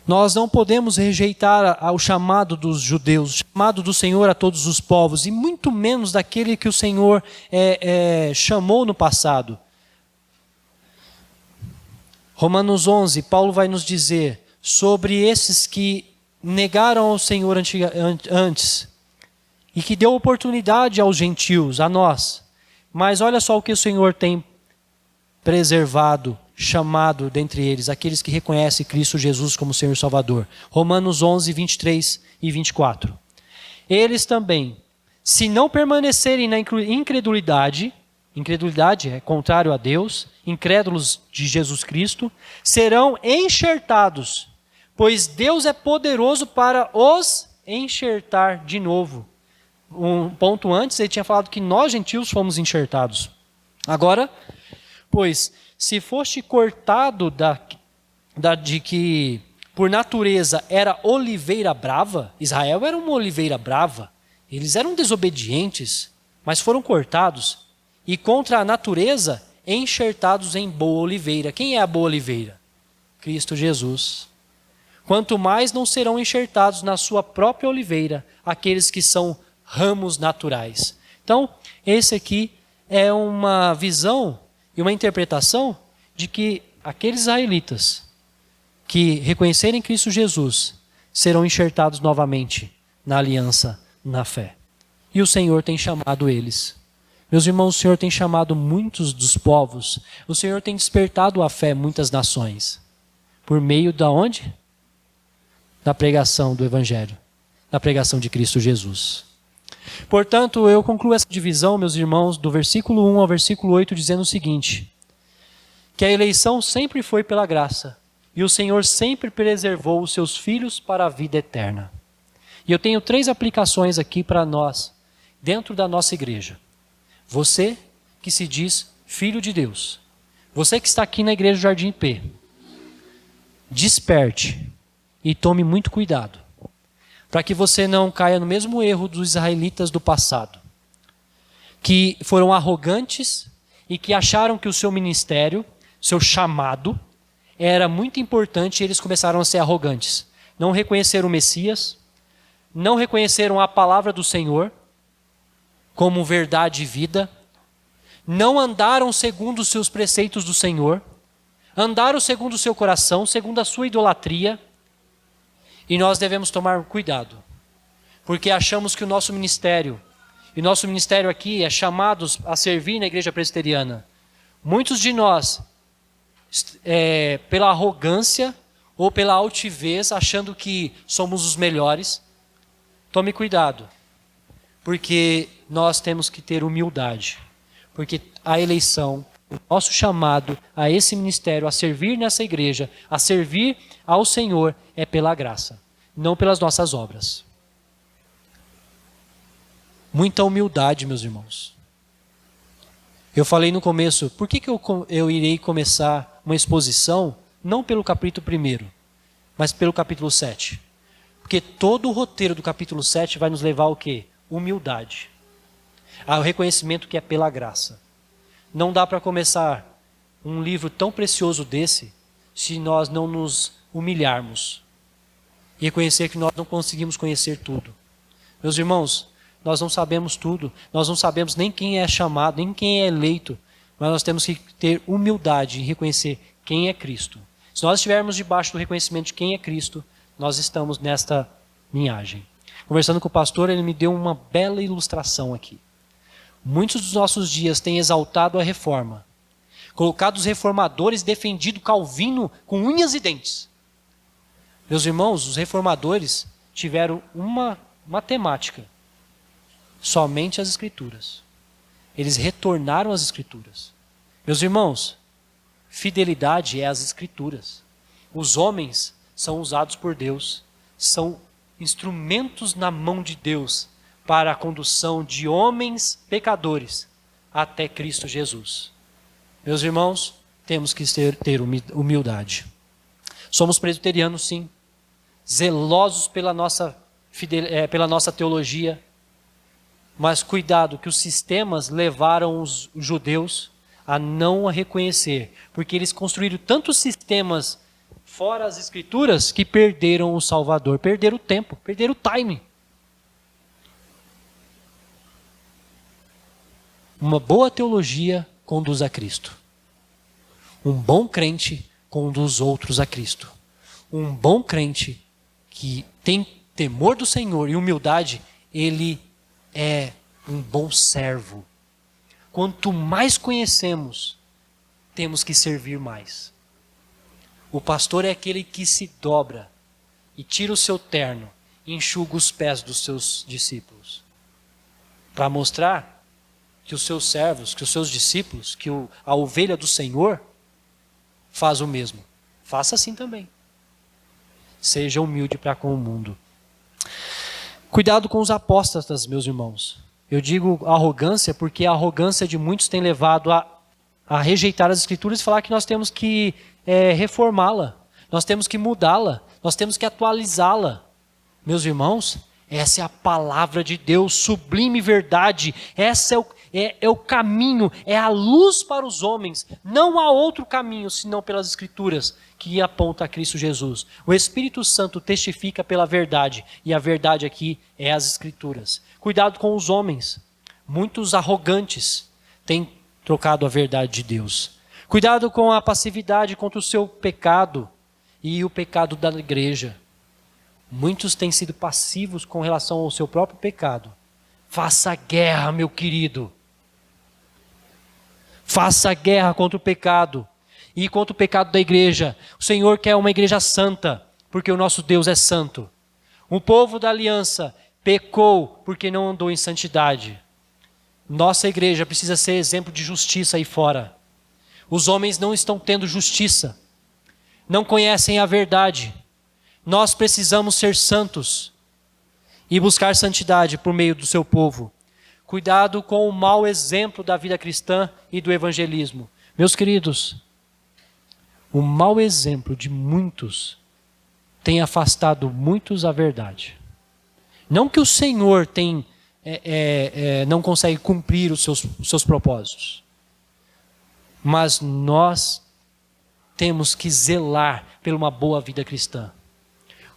Nós não podemos rejeitar o chamado dos judeus, o chamado do Senhor a todos os povos, e muito menos daquele que o Senhor chamou no passado. Romanos 11, Paulo vai nos dizer sobre esses que negaram ao Senhor antes, e que deu oportunidade aos gentios, a nós. Mas olha só o que o Senhor tem preservado, chamado dentre eles aqueles que reconhecem Cristo Jesus como Senhor e Salvador. Romanos 11, 23 e 24. Eles também, se não permanecerem na incredulidade é contrário a Deus, incrédulos de Jesus Cristo, serão enxertados, pois Deus é poderoso para os enxertar de novo. Um ponto antes, ele tinha falado que nós, gentios, fomos enxertados. Agora, pois, se foste cortado de que por natureza era oliveira brava, Israel era uma oliveira brava, eles eram desobedientes, mas foram cortados, e contra a natureza, enxertados em boa oliveira. Quem é a boa oliveira? Cristo Jesus. Quanto mais não serão enxertados na sua própria oliveira aqueles que são ramos naturais. Então, esse aqui é uma visão e uma interpretação de que aqueles israelitas que reconhecerem Cristo Jesus serão enxertados novamente na aliança, na fé. E o Senhor tem chamado eles. Meus irmãos, o Senhor tem chamado muitos dos povos, o Senhor tem despertado a fé muitas nações. Por meio da onde? Da pregação do Evangelho, da pregação de Cristo Jesus. Portanto, eu concluo essa divisão, meus irmãos, do versículo 1 ao versículo 8, dizendo o seguinte: que a eleição sempre foi pela graça, e o Senhor sempre preservou os seus filhos para a vida eterna. E eu tenho 3 aplicações aqui para nós, dentro da nossa igreja. Você que se diz filho de Deus, você que está aqui na igreja Jardim P, desperte e tome muito cuidado, para que você não caia no mesmo erro dos israelitas do passado, que foram arrogantes e que acharam que o seu ministério, seu chamado, era muito importante e eles começaram a ser arrogantes. Não reconheceram o Messias, não reconheceram a palavra do Senhor como verdade e vida, não andaram segundo os seus preceitos do Senhor, andaram segundo o seu coração, segundo a sua idolatria, e nós devemos tomar cuidado, porque achamos que o nosso ministério, e nosso ministério aqui é chamados a servir na igreja presbiteriana. Muitos de nós, pela arrogância ou pela altivez, achando que somos os melhores, tome cuidado, porque nós temos que ter humildade, porque a eleição, o nosso chamado a esse ministério, a servir nessa igreja, a servir ao Senhor, é pela graça, não pelas nossas obras. Muita humildade, meus irmãos. Eu falei no começo, por que eu irei começar uma exposição, não pelo capítulo 1, mas pelo capítulo 7? Porque todo o roteiro do capítulo 7 vai nos levar ao quê? Humildade. Ao reconhecimento que é pela graça. Não dá para começar um livro tão precioso desse se nós não nos humilharmos e reconhecer que nós não conseguimos conhecer tudo. Meus irmãos, nós não sabemos tudo, nós não sabemos nem quem é chamado, nem quem é eleito, mas nós temos que ter humildade e reconhecer quem é Cristo. Se nós estivermos debaixo do reconhecimento de quem é Cristo, nós estamos nesta linhagem. Conversando com o pastor, ele me deu uma bela ilustração aqui. Muitos dos nossos dias têm exaltado a reforma, colocado os reformadores, defendido Calvino com unhas e dentes. Meus irmãos, os reformadores tiveram uma matemática, somente as Escrituras. Eles retornaram às Escrituras. Meus irmãos, fidelidade é às Escrituras. Os homens são usados por Deus, são instrumentos na mão de Deus para a condução de homens pecadores até Cristo Jesus. Meus irmãos, temos que ter humildade. Somos presbiterianos, sim, zelosos pela nossa teologia, mas cuidado que os sistemas levaram os judeus a não a reconhecer, porque eles construíram tantos sistemas fora as Escrituras que perderam o Salvador, perderam o tempo, perderam o time. Uma boa teologia conduz a Cristo. Um bom crente conduz outros a Cristo. Um bom crente que tem temor do Senhor e humildade, ele é um bom servo. Quanto mais conhecemos, temos que servir mais. O pastor é aquele que se dobra e tira o seu terno e enxuga os pés dos seus discípulos, para mostrar que os seus servos, que os seus discípulos, que a ovelha do Senhor faz o mesmo. Faça assim também. Seja humilde para com o mundo. Cuidado com os apóstatas, meus irmãos. Eu digo arrogância porque a arrogância de muitos tem levado a rejeitar as Escrituras e falar que nós temos que reformá-la, nós temos que mudá-la, nós temos que atualizá-la. Meus irmãos, essa é a palavra de Deus, sublime verdade. Essa é o caminho, é a luz para os homens. Não há outro caminho senão pelas Escrituras que aponta a Cristo Jesus. O Espírito Santo testifica pela verdade, e a verdade aqui é as Escrituras. Cuidado com os homens. Muitos arrogantes têm trocado a verdade de Deus. Cuidado com a passividade contra o seu pecado e o pecado da igreja. Muitos têm sido passivos com relação ao seu próprio pecado. Faça guerra, meu querido. Faça guerra contra o pecado e contra o pecado da igreja. O Senhor quer uma igreja santa, porque o nosso Deus é santo. O povo da aliança pecou porque não andou em santidade. Nossa igreja precisa ser exemplo de justiça aí fora. Os homens não estão tendo justiça, não conhecem a verdade. Nós precisamos ser santos e buscar santidade por meio do seu povo. Cuidado com o mau exemplo da vida cristã e do evangelismo. Meus queridos, o mau exemplo de muitos tem afastado muitos da verdade. Não que o Senhor não consegue cumprir os seus propósitos, mas nós temos que zelar por uma boa vida cristã.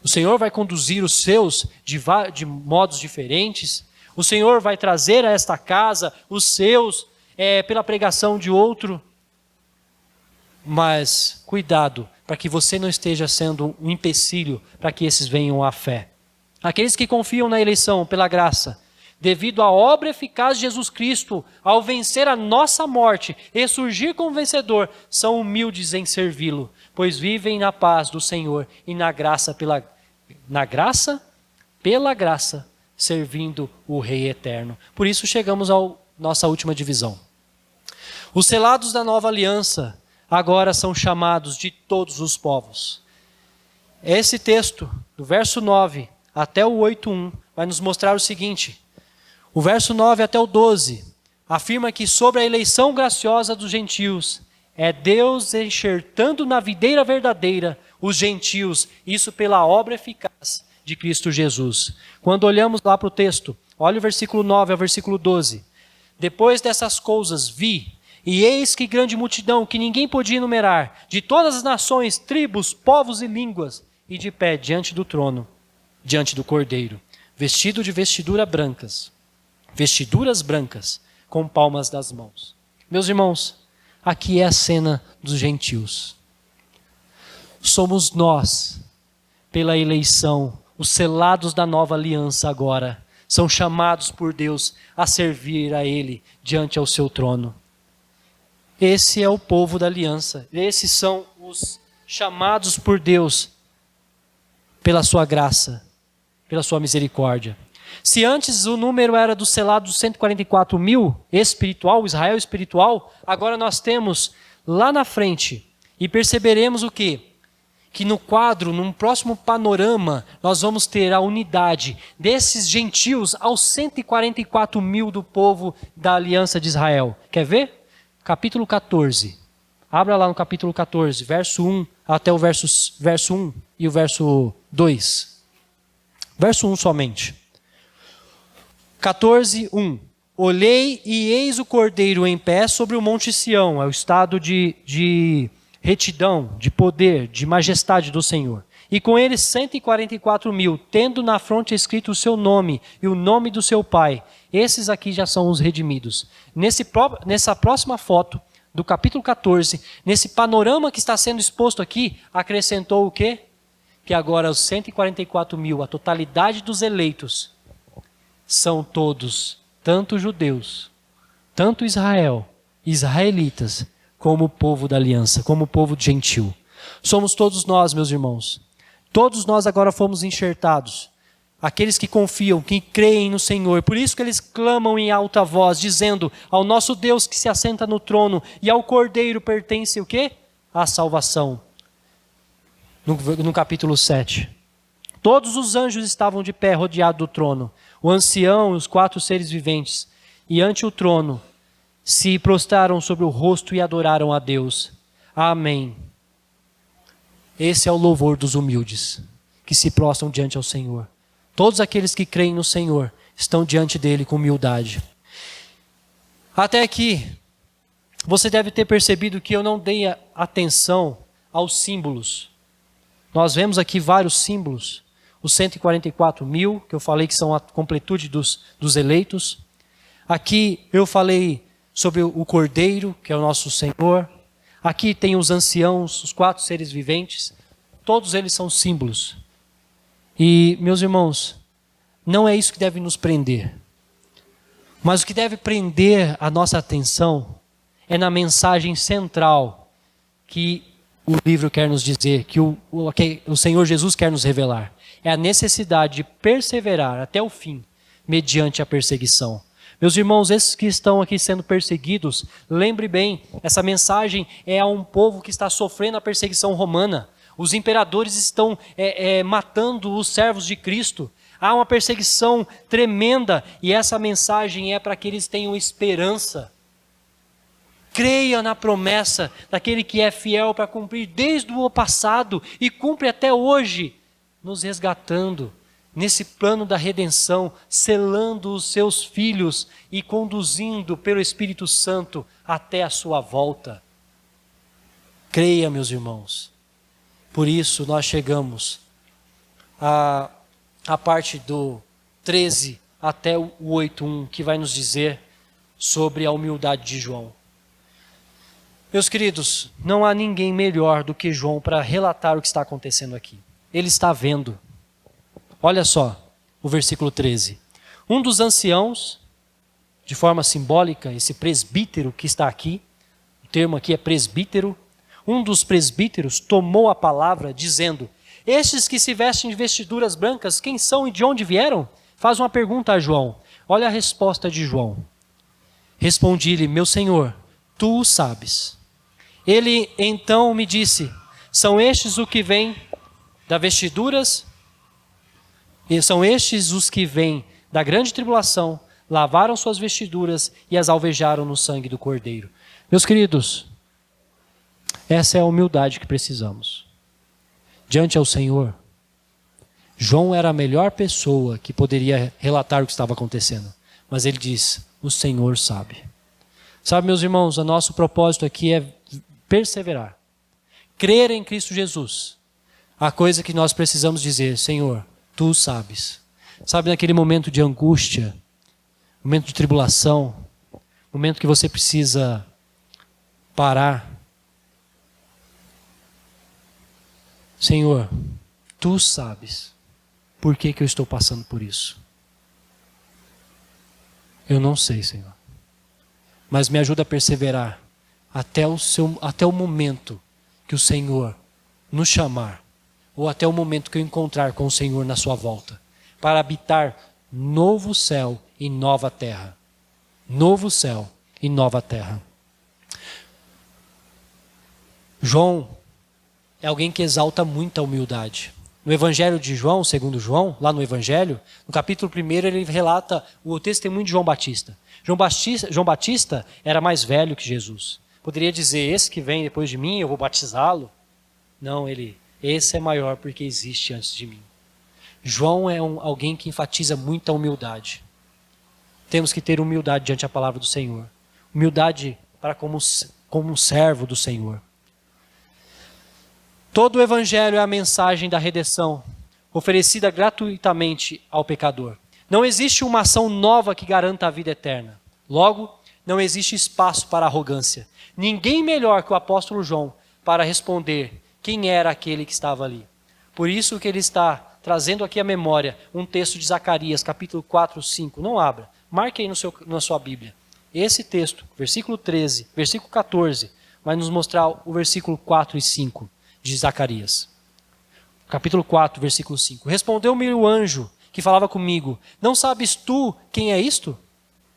O Senhor vai conduzir os seus de modos diferentes. O Senhor vai trazer a esta casa os seus pela pregação de outro. Mas cuidado para que você não esteja sendo um empecilho para que esses venham à fé. Aqueles que confiam na eleição pela graça, devido à obra eficaz de Jesus Cristo, ao vencer a nossa morte e surgir como vencedor, são humildes em servi-lo, pois vivem na paz do Senhor e na graça pela graça, servindo o Rei eterno. Por isso chegamos à nossa última divisão. Os selados da nova aliança agora são chamados de todos os povos. Esse texto, do verso 9 até o 8:1, vai nos mostrar o seguinte. O verso 9 até o 12 afirma que sobre a eleição graciosa dos gentios é Deus enxertando na videira verdadeira os gentios, isso pela obra eficaz de Cristo Jesus. Quando olhamos lá para o texto, olha o versículo 9 ao versículo 12. Depois dessas coisas vi, e eis que grande multidão, que ninguém podia enumerar, de todas as nações, tribos, povos e línguas, e de pé diante do trono, diante do Cordeiro, vestido de vestiduras brancas, com palmas das mãos. Meus irmãos, aqui é a cena dos gentios. Somos nós, pela eleição, os selados da nova aliança agora, são chamados por Deus a servir a Ele diante ao seu trono. Esse é o povo da aliança. Esses são os chamados por Deus pela sua graça, pela sua misericórdia. Se antes o número era dos selados 144 mil, espiritual, Israel espiritual, agora nós temos lá na frente, e perceberemos o quê? Que no quadro, num próximo panorama, nós vamos ter a unidade desses gentios aos 144 mil do povo da aliança de Israel. Quer ver? Capítulo 14. Abra lá no capítulo 14, verso 1 até o verso 1 e o verso 2. Verso 1 somente. 14, 1. Olhei e eis o Cordeiro em pé sobre o monte Sião. É o estado de retidão, de poder, de majestade do Senhor. E com ele 144 mil, tendo na fronte escrito o seu nome e o nome do seu pai. Esses aqui já são os redimidos. Nessa próxima foto, do capítulo 14, nesse panorama que está sendo exposto aqui, acrescentou o quê? Que agora os 144 mil, a totalidade dos eleitos, são todos, tanto judeus, tanto Israel, israelitas, como o povo da aliança, como o povo gentil. Somos todos nós, meus irmãos. Todos nós agora fomos enxertados. Aqueles que confiam, que creem no Senhor. Por isso que eles clamam em alta voz, dizendo: ao nosso Deus que se assenta no trono e ao Cordeiro pertence o quê? A salvação. No capítulo 7. Todos os anjos estavam de pé, rodeados do trono. O ancião e os 4 seres viventes. E ante o trono se prostraram sobre o rosto e adoraram a Deus. Amém. Esse é o louvor dos humildes, que se prostram diante ao Senhor. Todos aqueles que creem no Senhor estão diante dele com humildade. Até aqui, você deve ter percebido que eu não dei atenção aos símbolos. Nós vemos aqui vários símbolos. Os 144 mil, que eu falei que são a completude dos eleitos. Aqui eu falei sobre o Cordeiro, que é o nosso Senhor. Aqui tem os anciãos, os 4 seres viventes. Todos eles são símbolos. E, meus irmãos, não é isso que deve nos prender. Mas o que deve prender a nossa atenção é na mensagem central que o livro quer nos dizer, que o Senhor Jesus quer nos revelar. É a necessidade de perseverar até o fim, mediante a perseguição. Meus irmãos, esses que estão aqui sendo perseguidos, lembre bem, essa mensagem é a um povo que está sofrendo a perseguição romana. Os imperadores estão matando os servos de Cristo. Há uma perseguição tremenda e essa mensagem é para que eles tenham esperança. Creia na promessa daquele que é fiel para cumprir desde o passado e cumpre até hoje, nos resgatando nesse plano da redenção, selando os seus filhos e conduzindo pelo Espírito Santo até a sua volta. Creia, meus irmãos. Por isso nós chegamos à parte do 13 até o 8:1, que vai nos dizer sobre a humildade de João. Meus queridos, não há ninguém melhor do que João para relatar o que está acontecendo aqui. Ele está vendo. Olha só o versículo 13. Um dos anciãos, de forma simbólica, esse presbítero que está aqui, o termo aqui é presbítero, um dos presbíteros tomou a palavra dizendo: estes que se vestem de vestiduras brancas, quem são e de onde vieram? Faz uma pergunta a João. Olha a resposta de João. Respondi-lhe: meu Senhor, tu o sabes. Ele então me disse: são estes os que vêm das vestiduras, e são estes os que vêm da grande tribulação, lavaram suas vestiduras e as alvejaram no sangue do Cordeiro. Meus queridos, essa é a humildade que precisamos. Diante ao Senhor, João era a melhor pessoa que poderia relatar o que estava acontecendo. Mas ele diz: o Senhor sabe. Sabe, meus irmãos, o nosso propósito aqui é perseverar. Crer em Cristo Jesus. A coisa que nós precisamos dizer: Senhor, tu sabes. Sabe, naquele momento de angústia, momento de tribulação, momento que você precisa parar. Senhor, tu sabes por que eu estou passando por isso. Eu não sei, Senhor. Mas me ajuda a perseverar até o momento que o Senhor nos chamar, ou até o momento que eu encontrar com o Senhor na sua volta, para habitar novo céu e nova terra. Novo céu e nova terra. João é alguém que exalta muito a humildade. No Evangelho de João, segundo João, lá no Evangelho, no capítulo 1, ele relata o testemunho de João Batista. João Batista era mais velho que Jesus. Poderia dizer: esse que vem depois de mim, eu vou batizá-lo. Não, esse é maior porque existe antes de mim. João é alguém que enfatiza muito a humildade. Temos que ter humildade diante da palavra do Senhor. Humildade para como um servo do Senhor. Todo o Evangelho é a mensagem da redenção, oferecida gratuitamente ao pecador. Não existe uma ação nova que garanta a vida eterna. Logo, não existe espaço para arrogância. Ninguém melhor que o apóstolo João para responder quem era aquele que estava ali. Por isso que ele está trazendo aqui à memória um texto de Zacarias, capítulo 4, 5. Não abra, marque aí na sua Bíblia. Esse texto, versículo 13, versículo 14, vai nos mostrar o versículo 4 e 5 de Zacarias. Capítulo 4, versículo 5. Respondeu-me o anjo que falava comigo: não sabes tu quem é isto?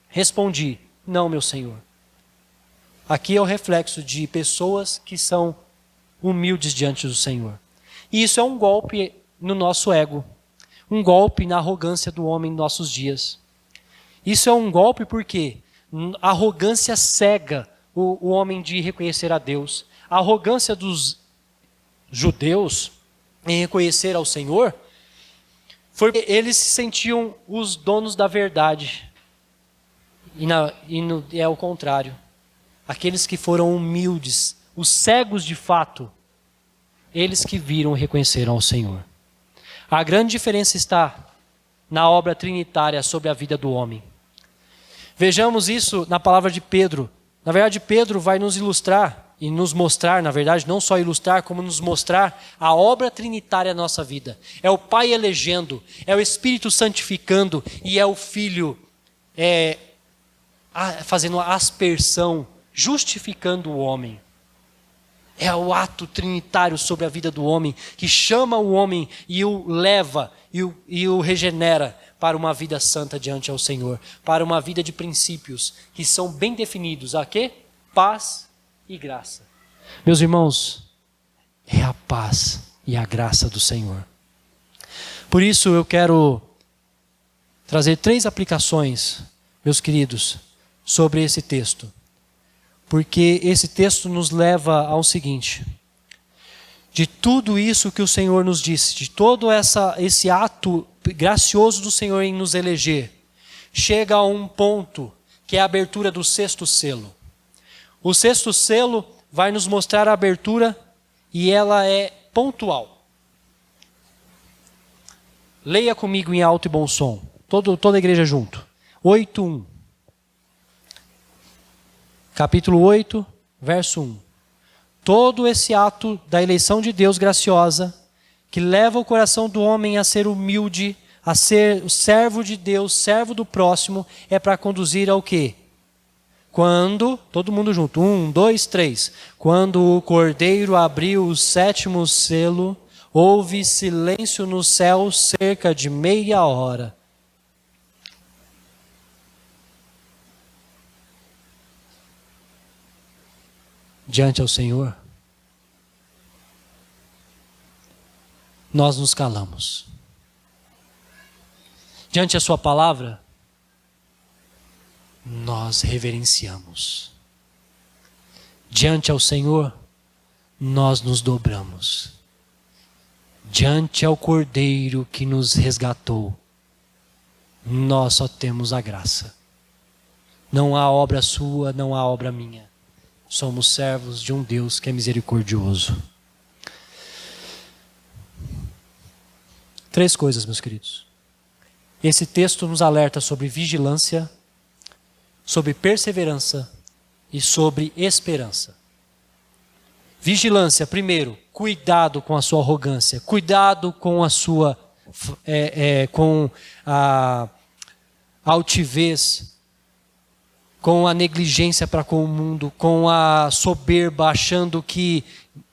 Respondi: não, meu Senhor. Aqui é o reflexo de pessoas que são humildes diante do Senhor. E isso é um golpe no nosso ego, um golpe na arrogância do homem em nossos dias. Isso é um golpe porque a arrogância cega o homem de reconhecer a Deus. A arrogância dos judeus em reconhecer ao Senhor foi que eles se sentiam os donos da verdade. E é o contrário. Aqueles que foram humildes, os cegos de fato, eles que viram e reconheceram ao Senhor. A grande diferença está na obra trinitária sobre a vida do homem. Vejamos isso na palavra de Pedro. Na verdade, Pedro vai nos ilustrar e nos mostrar, na verdade, não só ilustrar, como nos mostrar a obra trinitária da nossa vida. É o Pai elegendo, é o Espírito santificando e é o Filho fazendo a aspersão, justificando o homem. É o ato trinitário sobre a vida do homem que chama o homem e o leva e o regenera para uma vida santa diante ao Senhor, para uma vida de princípios que são bem definidos. A quê? Paz e graça. Meus irmãos, é a paz e a graça do Senhor. Por isso eu quero trazer 3 aplicações, meus queridos, sobre esse texto. Porque esse texto nos leva ao seguinte: de tudo isso que o Senhor nos disse, de todo esse ato gracioso do Senhor em nos eleger, chega a um ponto que é a abertura do 6º selo. O 6º selo vai nos mostrar a abertura e ela é pontual. Leia comigo em alto e bom som, toda a igreja junto. 8:1. Capítulo 8, verso 1. Todo esse ato da eleição de Deus graciosa, que leva o coração do homem a ser humilde, a ser o servo de Deus, servo do próximo, é para conduzir ao quê? Quando, todo mundo junto, 1, 2, 3. Quando o Cordeiro abriu o 7º selo, houve silêncio no céu cerca de meia hora. Diante ao Senhor, nós nos calamos. Diante a sua palavra, nós reverenciamos. Diante ao Senhor, nós nos dobramos. Diante ao Cordeiro que nos resgatou, nós só temos a graça. Não há obra sua, não há obra minha. Somos servos de um Deus que é misericordioso. 3 coisas, meus queridos. Esse texto nos alerta sobre vigilância, sobre perseverança e sobre esperança. Vigilância, primeiro, cuidado com a sua arrogância, cuidado com a sua com a altivez, com a negligência para com o mundo, com a soberba, achando que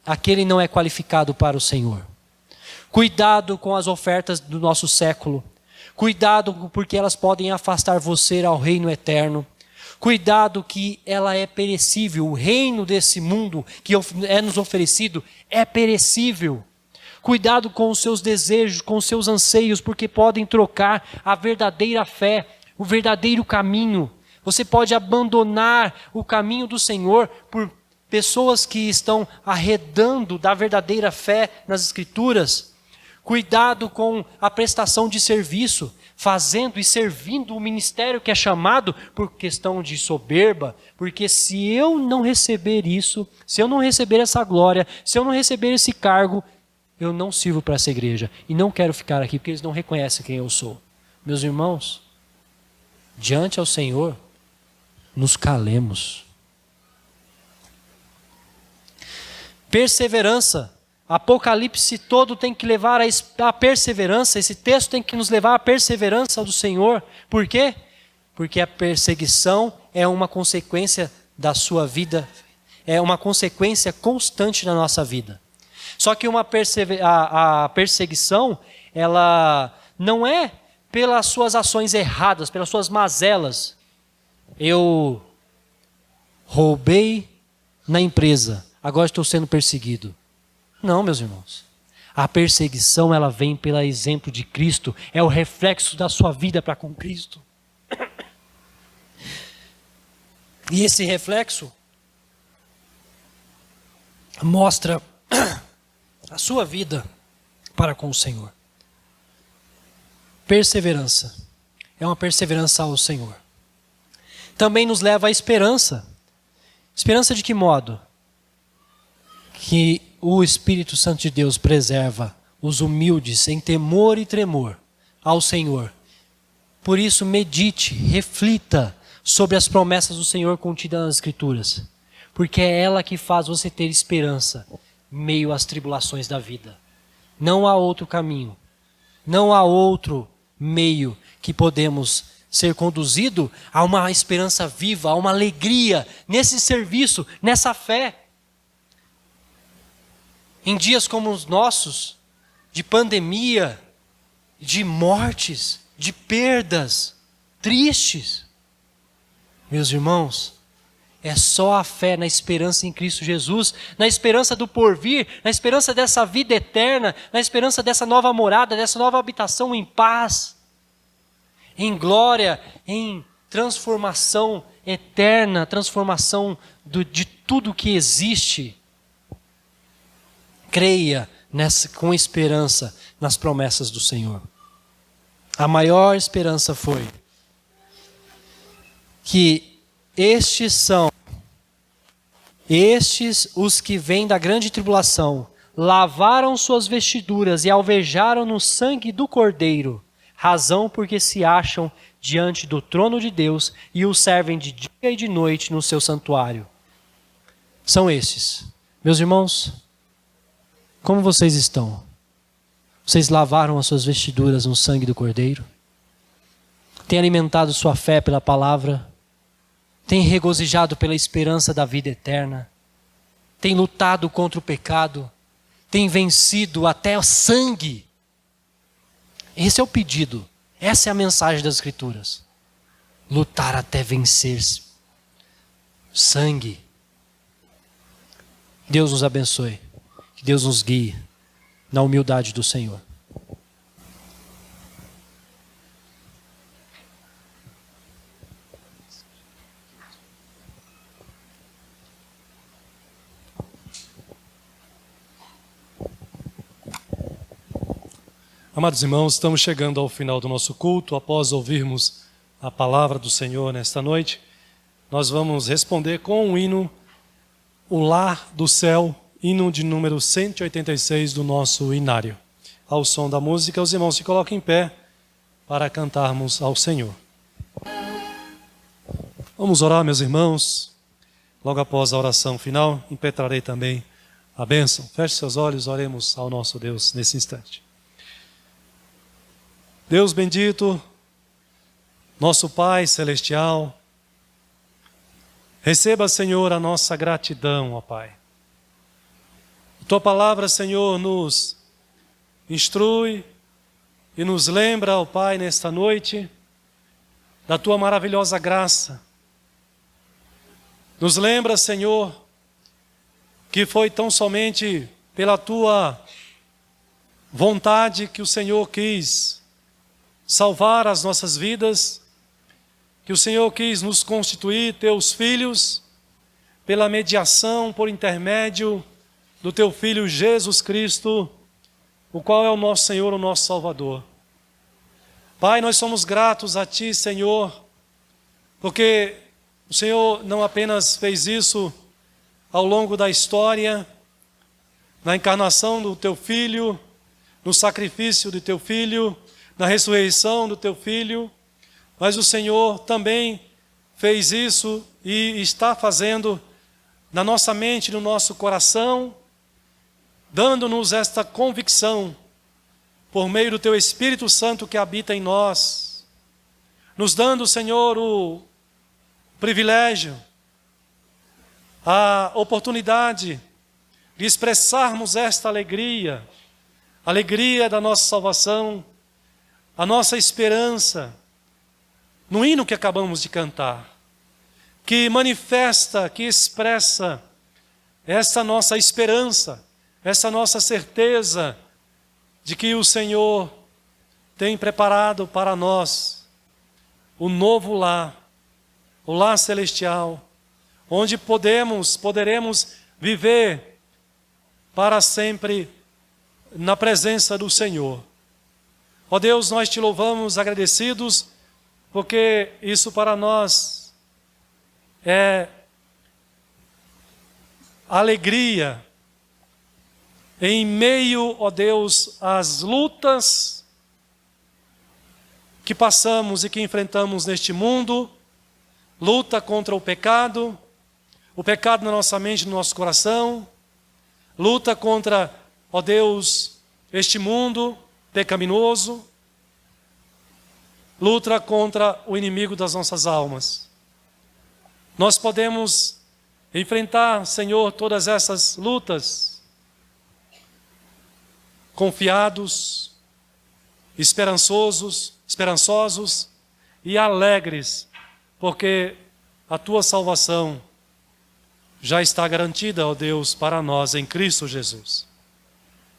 aquele não é qualificado para o Senhor. Cuidado com as ofertas do nosso século. Cuidado porque elas podem afastar você ao reino eterno. Cuidado que ela é perecível. O reino desse mundo que é nos oferecido é perecível. Cuidado com os seus desejos, com os seus anseios, porque podem trocar a verdadeira fé, o verdadeiro caminho. Você pode abandonar o caminho do Senhor por pessoas que estão arredando da verdadeira fé nas Escrituras. Cuidado com a prestação de serviço, fazendo e servindo o ministério que é chamado por questão de soberba, porque se eu não receber isso, se eu não receber essa glória, se eu não receber esse cargo, eu não sirvo para essa igreja e não quero ficar aqui porque eles não reconhecem quem eu sou. Meus irmãos, diante ao Senhor, nos calemos. Perseverança. Apocalipse todo tem que levar a perseverança. Esse texto tem que nos levar à perseverança do Senhor. Por quê? Porque a perseguição é uma consequência da sua vida é uma consequência constante na nossa vida. Só que a perseguição, ela não é pelas suas ações erradas, pelas suas mazelas. Eu roubei na empresa, agora estou sendo perseguido. Não, meus irmãos. A perseguição, ela vem pelo exemplo de Cristo, é o reflexo da sua vida para com Cristo. E esse reflexo mostra a sua vida para com o Senhor. Perseverança. É uma perseverança ao Senhor. Também nos leva à esperança. Esperança de que modo? Que o Espírito Santo de Deus preserva os humildes em temor e tremor ao Senhor. Por isso, medite, reflita sobre as promessas do Senhor contidas nas Escrituras. Porque é ela que faz você ter esperança em meio às tribulações da vida. Não há outro caminho. Não há outro meio que podemos ser conduzido a uma esperança viva, a uma alegria nesse serviço, nessa fé. Em dias como os nossos, de pandemia, de mortes, de perdas tristes, meus irmãos, é só a fé na esperança em Cristo Jesus, na esperança do porvir, na esperança dessa vida eterna, na esperança dessa nova morada, dessa nova habitação em paz, em glória, em transformação eterna, transformação de tudo que existe. Creia com esperança nas promessas do Senhor. A maior esperança foi que estes os que vêm da grande tribulação, lavaram suas vestiduras e alvejaram no sangue do Cordeiro, razão porque se acham diante do trono de Deus e o servem de dia e de noite no seu santuário. São estes. Meus irmãos, como vocês estão? Vocês lavaram as suas vestiduras no sangue do Cordeiro? Têm alimentado sua fé pela palavra? Têm regozijado pela esperança da vida eterna? Têm lutado contra o pecado? Têm vencido até o sangue? Esse é o pedido. Essa é a mensagem das Escrituras. Lutar até vencer. Sangue. Deus nos abençoe. Que Deus nos guie na humildade do Senhor. Amados irmãos, estamos chegando ao final do nosso culto. Após ouvirmos a palavra do Senhor nesta noite, nós vamos responder com um hino, O Lar do Céu, hino de número 186 do nosso inário. Ao som da música, os irmãos se colocam em pé para cantarmos ao Senhor. Vamos orar, meus irmãos. Logo após a oração final, impetrarei também a bênção. Feche seus olhos, oremos ao nosso Deus nesse instante. Deus bendito, nosso Pai celestial, receba, Senhor, a nossa gratidão, ó Pai. Tua palavra, Senhor, nos instrui e nos lembra, ó Pai, nesta noite, da Tua maravilhosa graça. Nos lembra, Senhor, que foi tão somente pela Tua vontade que o Senhor quis salvar as nossas vidas, que o Senhor quis nos constituir Teus filhos, pela mediação, por intermédio do Teu Filho Jesus Cristo, o qual é o nosso Senhor, o nosso Salvador. Pai, nós somos gratos a Ti, Senhor, porque o Senhor não apenas fez isso ao longo da história, na encarnação do Teu Filho, no sacrifício do Teu Filho, na ressurreição do Teu Filho, mas o Senhor também fez isso e está fazendo na nossa mente, no nosso coração, dando-nos esta convicção por meio do Teu Espírito Santo que habita em nós, nos dando, Senhor, o privilégio a oportunidade de expressarmos esta alegria, a alegria da nossa salvação, a nossa esperança, no hino que acabamos de cantar, que manifesta, que expressa essa nossa esperança, essa nossa certeza de que o Senhor tem preparado para nós o novo lar, o lar celestial, onde poderemos viver para sempre na presença do Senhor. Ó Deus, nós te louvamos agradecidos, porque isso para nós é alegria em meio, ó Deus, às lutas que passamos e que enfrentamos neste mundo, luta contra o pecado na nossa mente, no nosso coração, luta contra, ó Deus, este mundo pecaminoso, luta contra o inimigo das nossas almas. Nós podemos enfrentar, Senhor, todas essas lutas confiados, esperançosos e alegres, porque a tua salvação já está garantida, ó Deus, para nós em Cristo Jesus.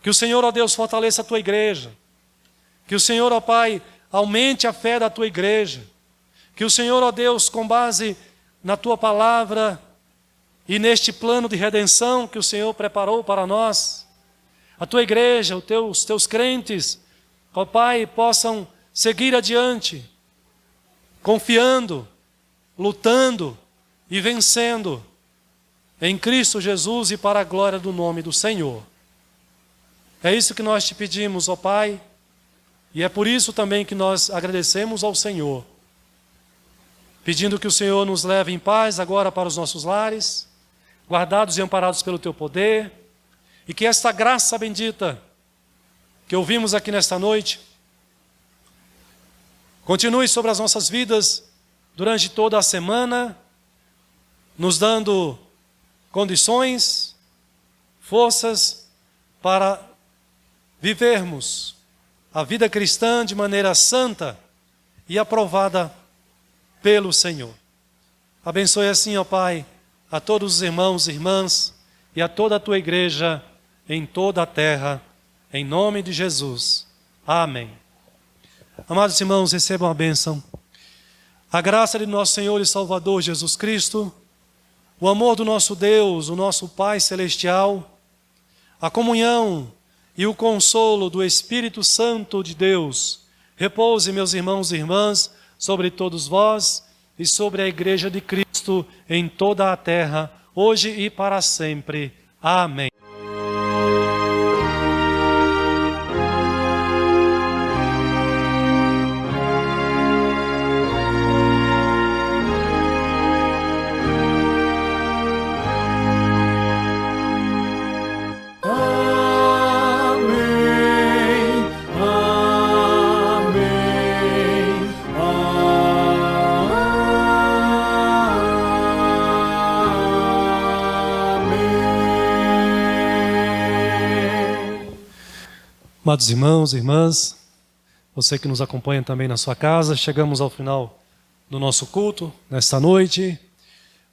Que o Senhor, ó Deus, fortaleça a tua igreja. Que o Senhor, ó Pai, aumente a fé da tua igreja. Que o Senhor, ó Deus, com base na tua palavra e neste plano de redenção que o Senhor preparou para nós, a tua igreja, os teus crentes, ó Pai, possam seguir adiante, confiando, lutando e vencendo em Cristo Jesus e para a glória do nome do Senhor. É isso que nós te pedimos, ó Pai, e é por isso também que nós agradecemos ao Senhor, pedindo que o Senhor nos leve em paz agora para os nossos lares, guardados e amparados pelo teu poder, e que esta graça bendita que ouvimos aqui nesta noite continue sobre as nossas vidas durante toda a semana, nos dando condições, forças para vivermos a vida cristã de maneira santa e aprovada pelo Senhor. Abençoe assim, ó Pai, a todos os irmãos e irmãs e a toda a tua igreja em toda a terra, em nome de Jesus. Amém. Amados irmãos, recebam a bênção. A graça de nosso Senhor e Salvador Jesus Cristo, o amor do nosso Deus, o nosso Pai Celestial, a comunhão e o consolo do Espírito Santo de Deus, repouse, meus irmãos e irmãs, sobre todos vós e sobre a Igreja de Cristo em toda a terra, hoje e para sempre. Amém. Amados irmãos e irmãs, você que nos acompanha também na sua casa, chegamos ao final do nosso culto nesta noite,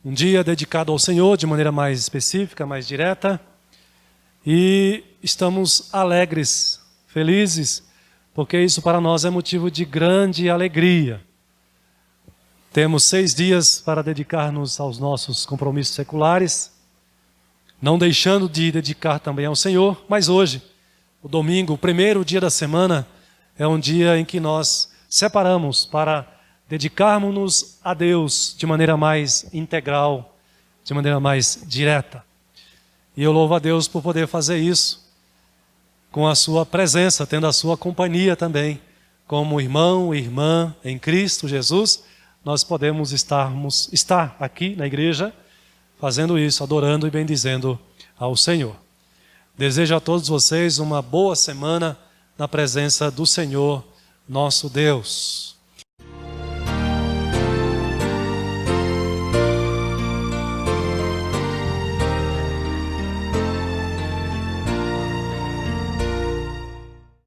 um dia dedicado ao Senhor de maneira mais específica, mais direta, e estamos alegres, felizes, porque isso para nós é motivo de grande alegria. Temos 6 dias para dedicar-nos aos nossos compromissos seculares, não deixando de dedicar também ao Senhor, mas hoje, o domingo, o primeiro dia da semana, é um dia em que nós separamos para dedicarmos-nos a Deus de maneira mais integral, de maneira mais direta. E eu louvo a Deus por poder fazer isso com a sua presença, tendo a sua companhia também. Como irmão e irmã em Cristo Jesus, nós podemos estar aqui na igreja fazendo isso, adorando e bendizendo ao Senhor. Desejo a todos vocês uma boa semana na presença do Senhor, nosso Deus.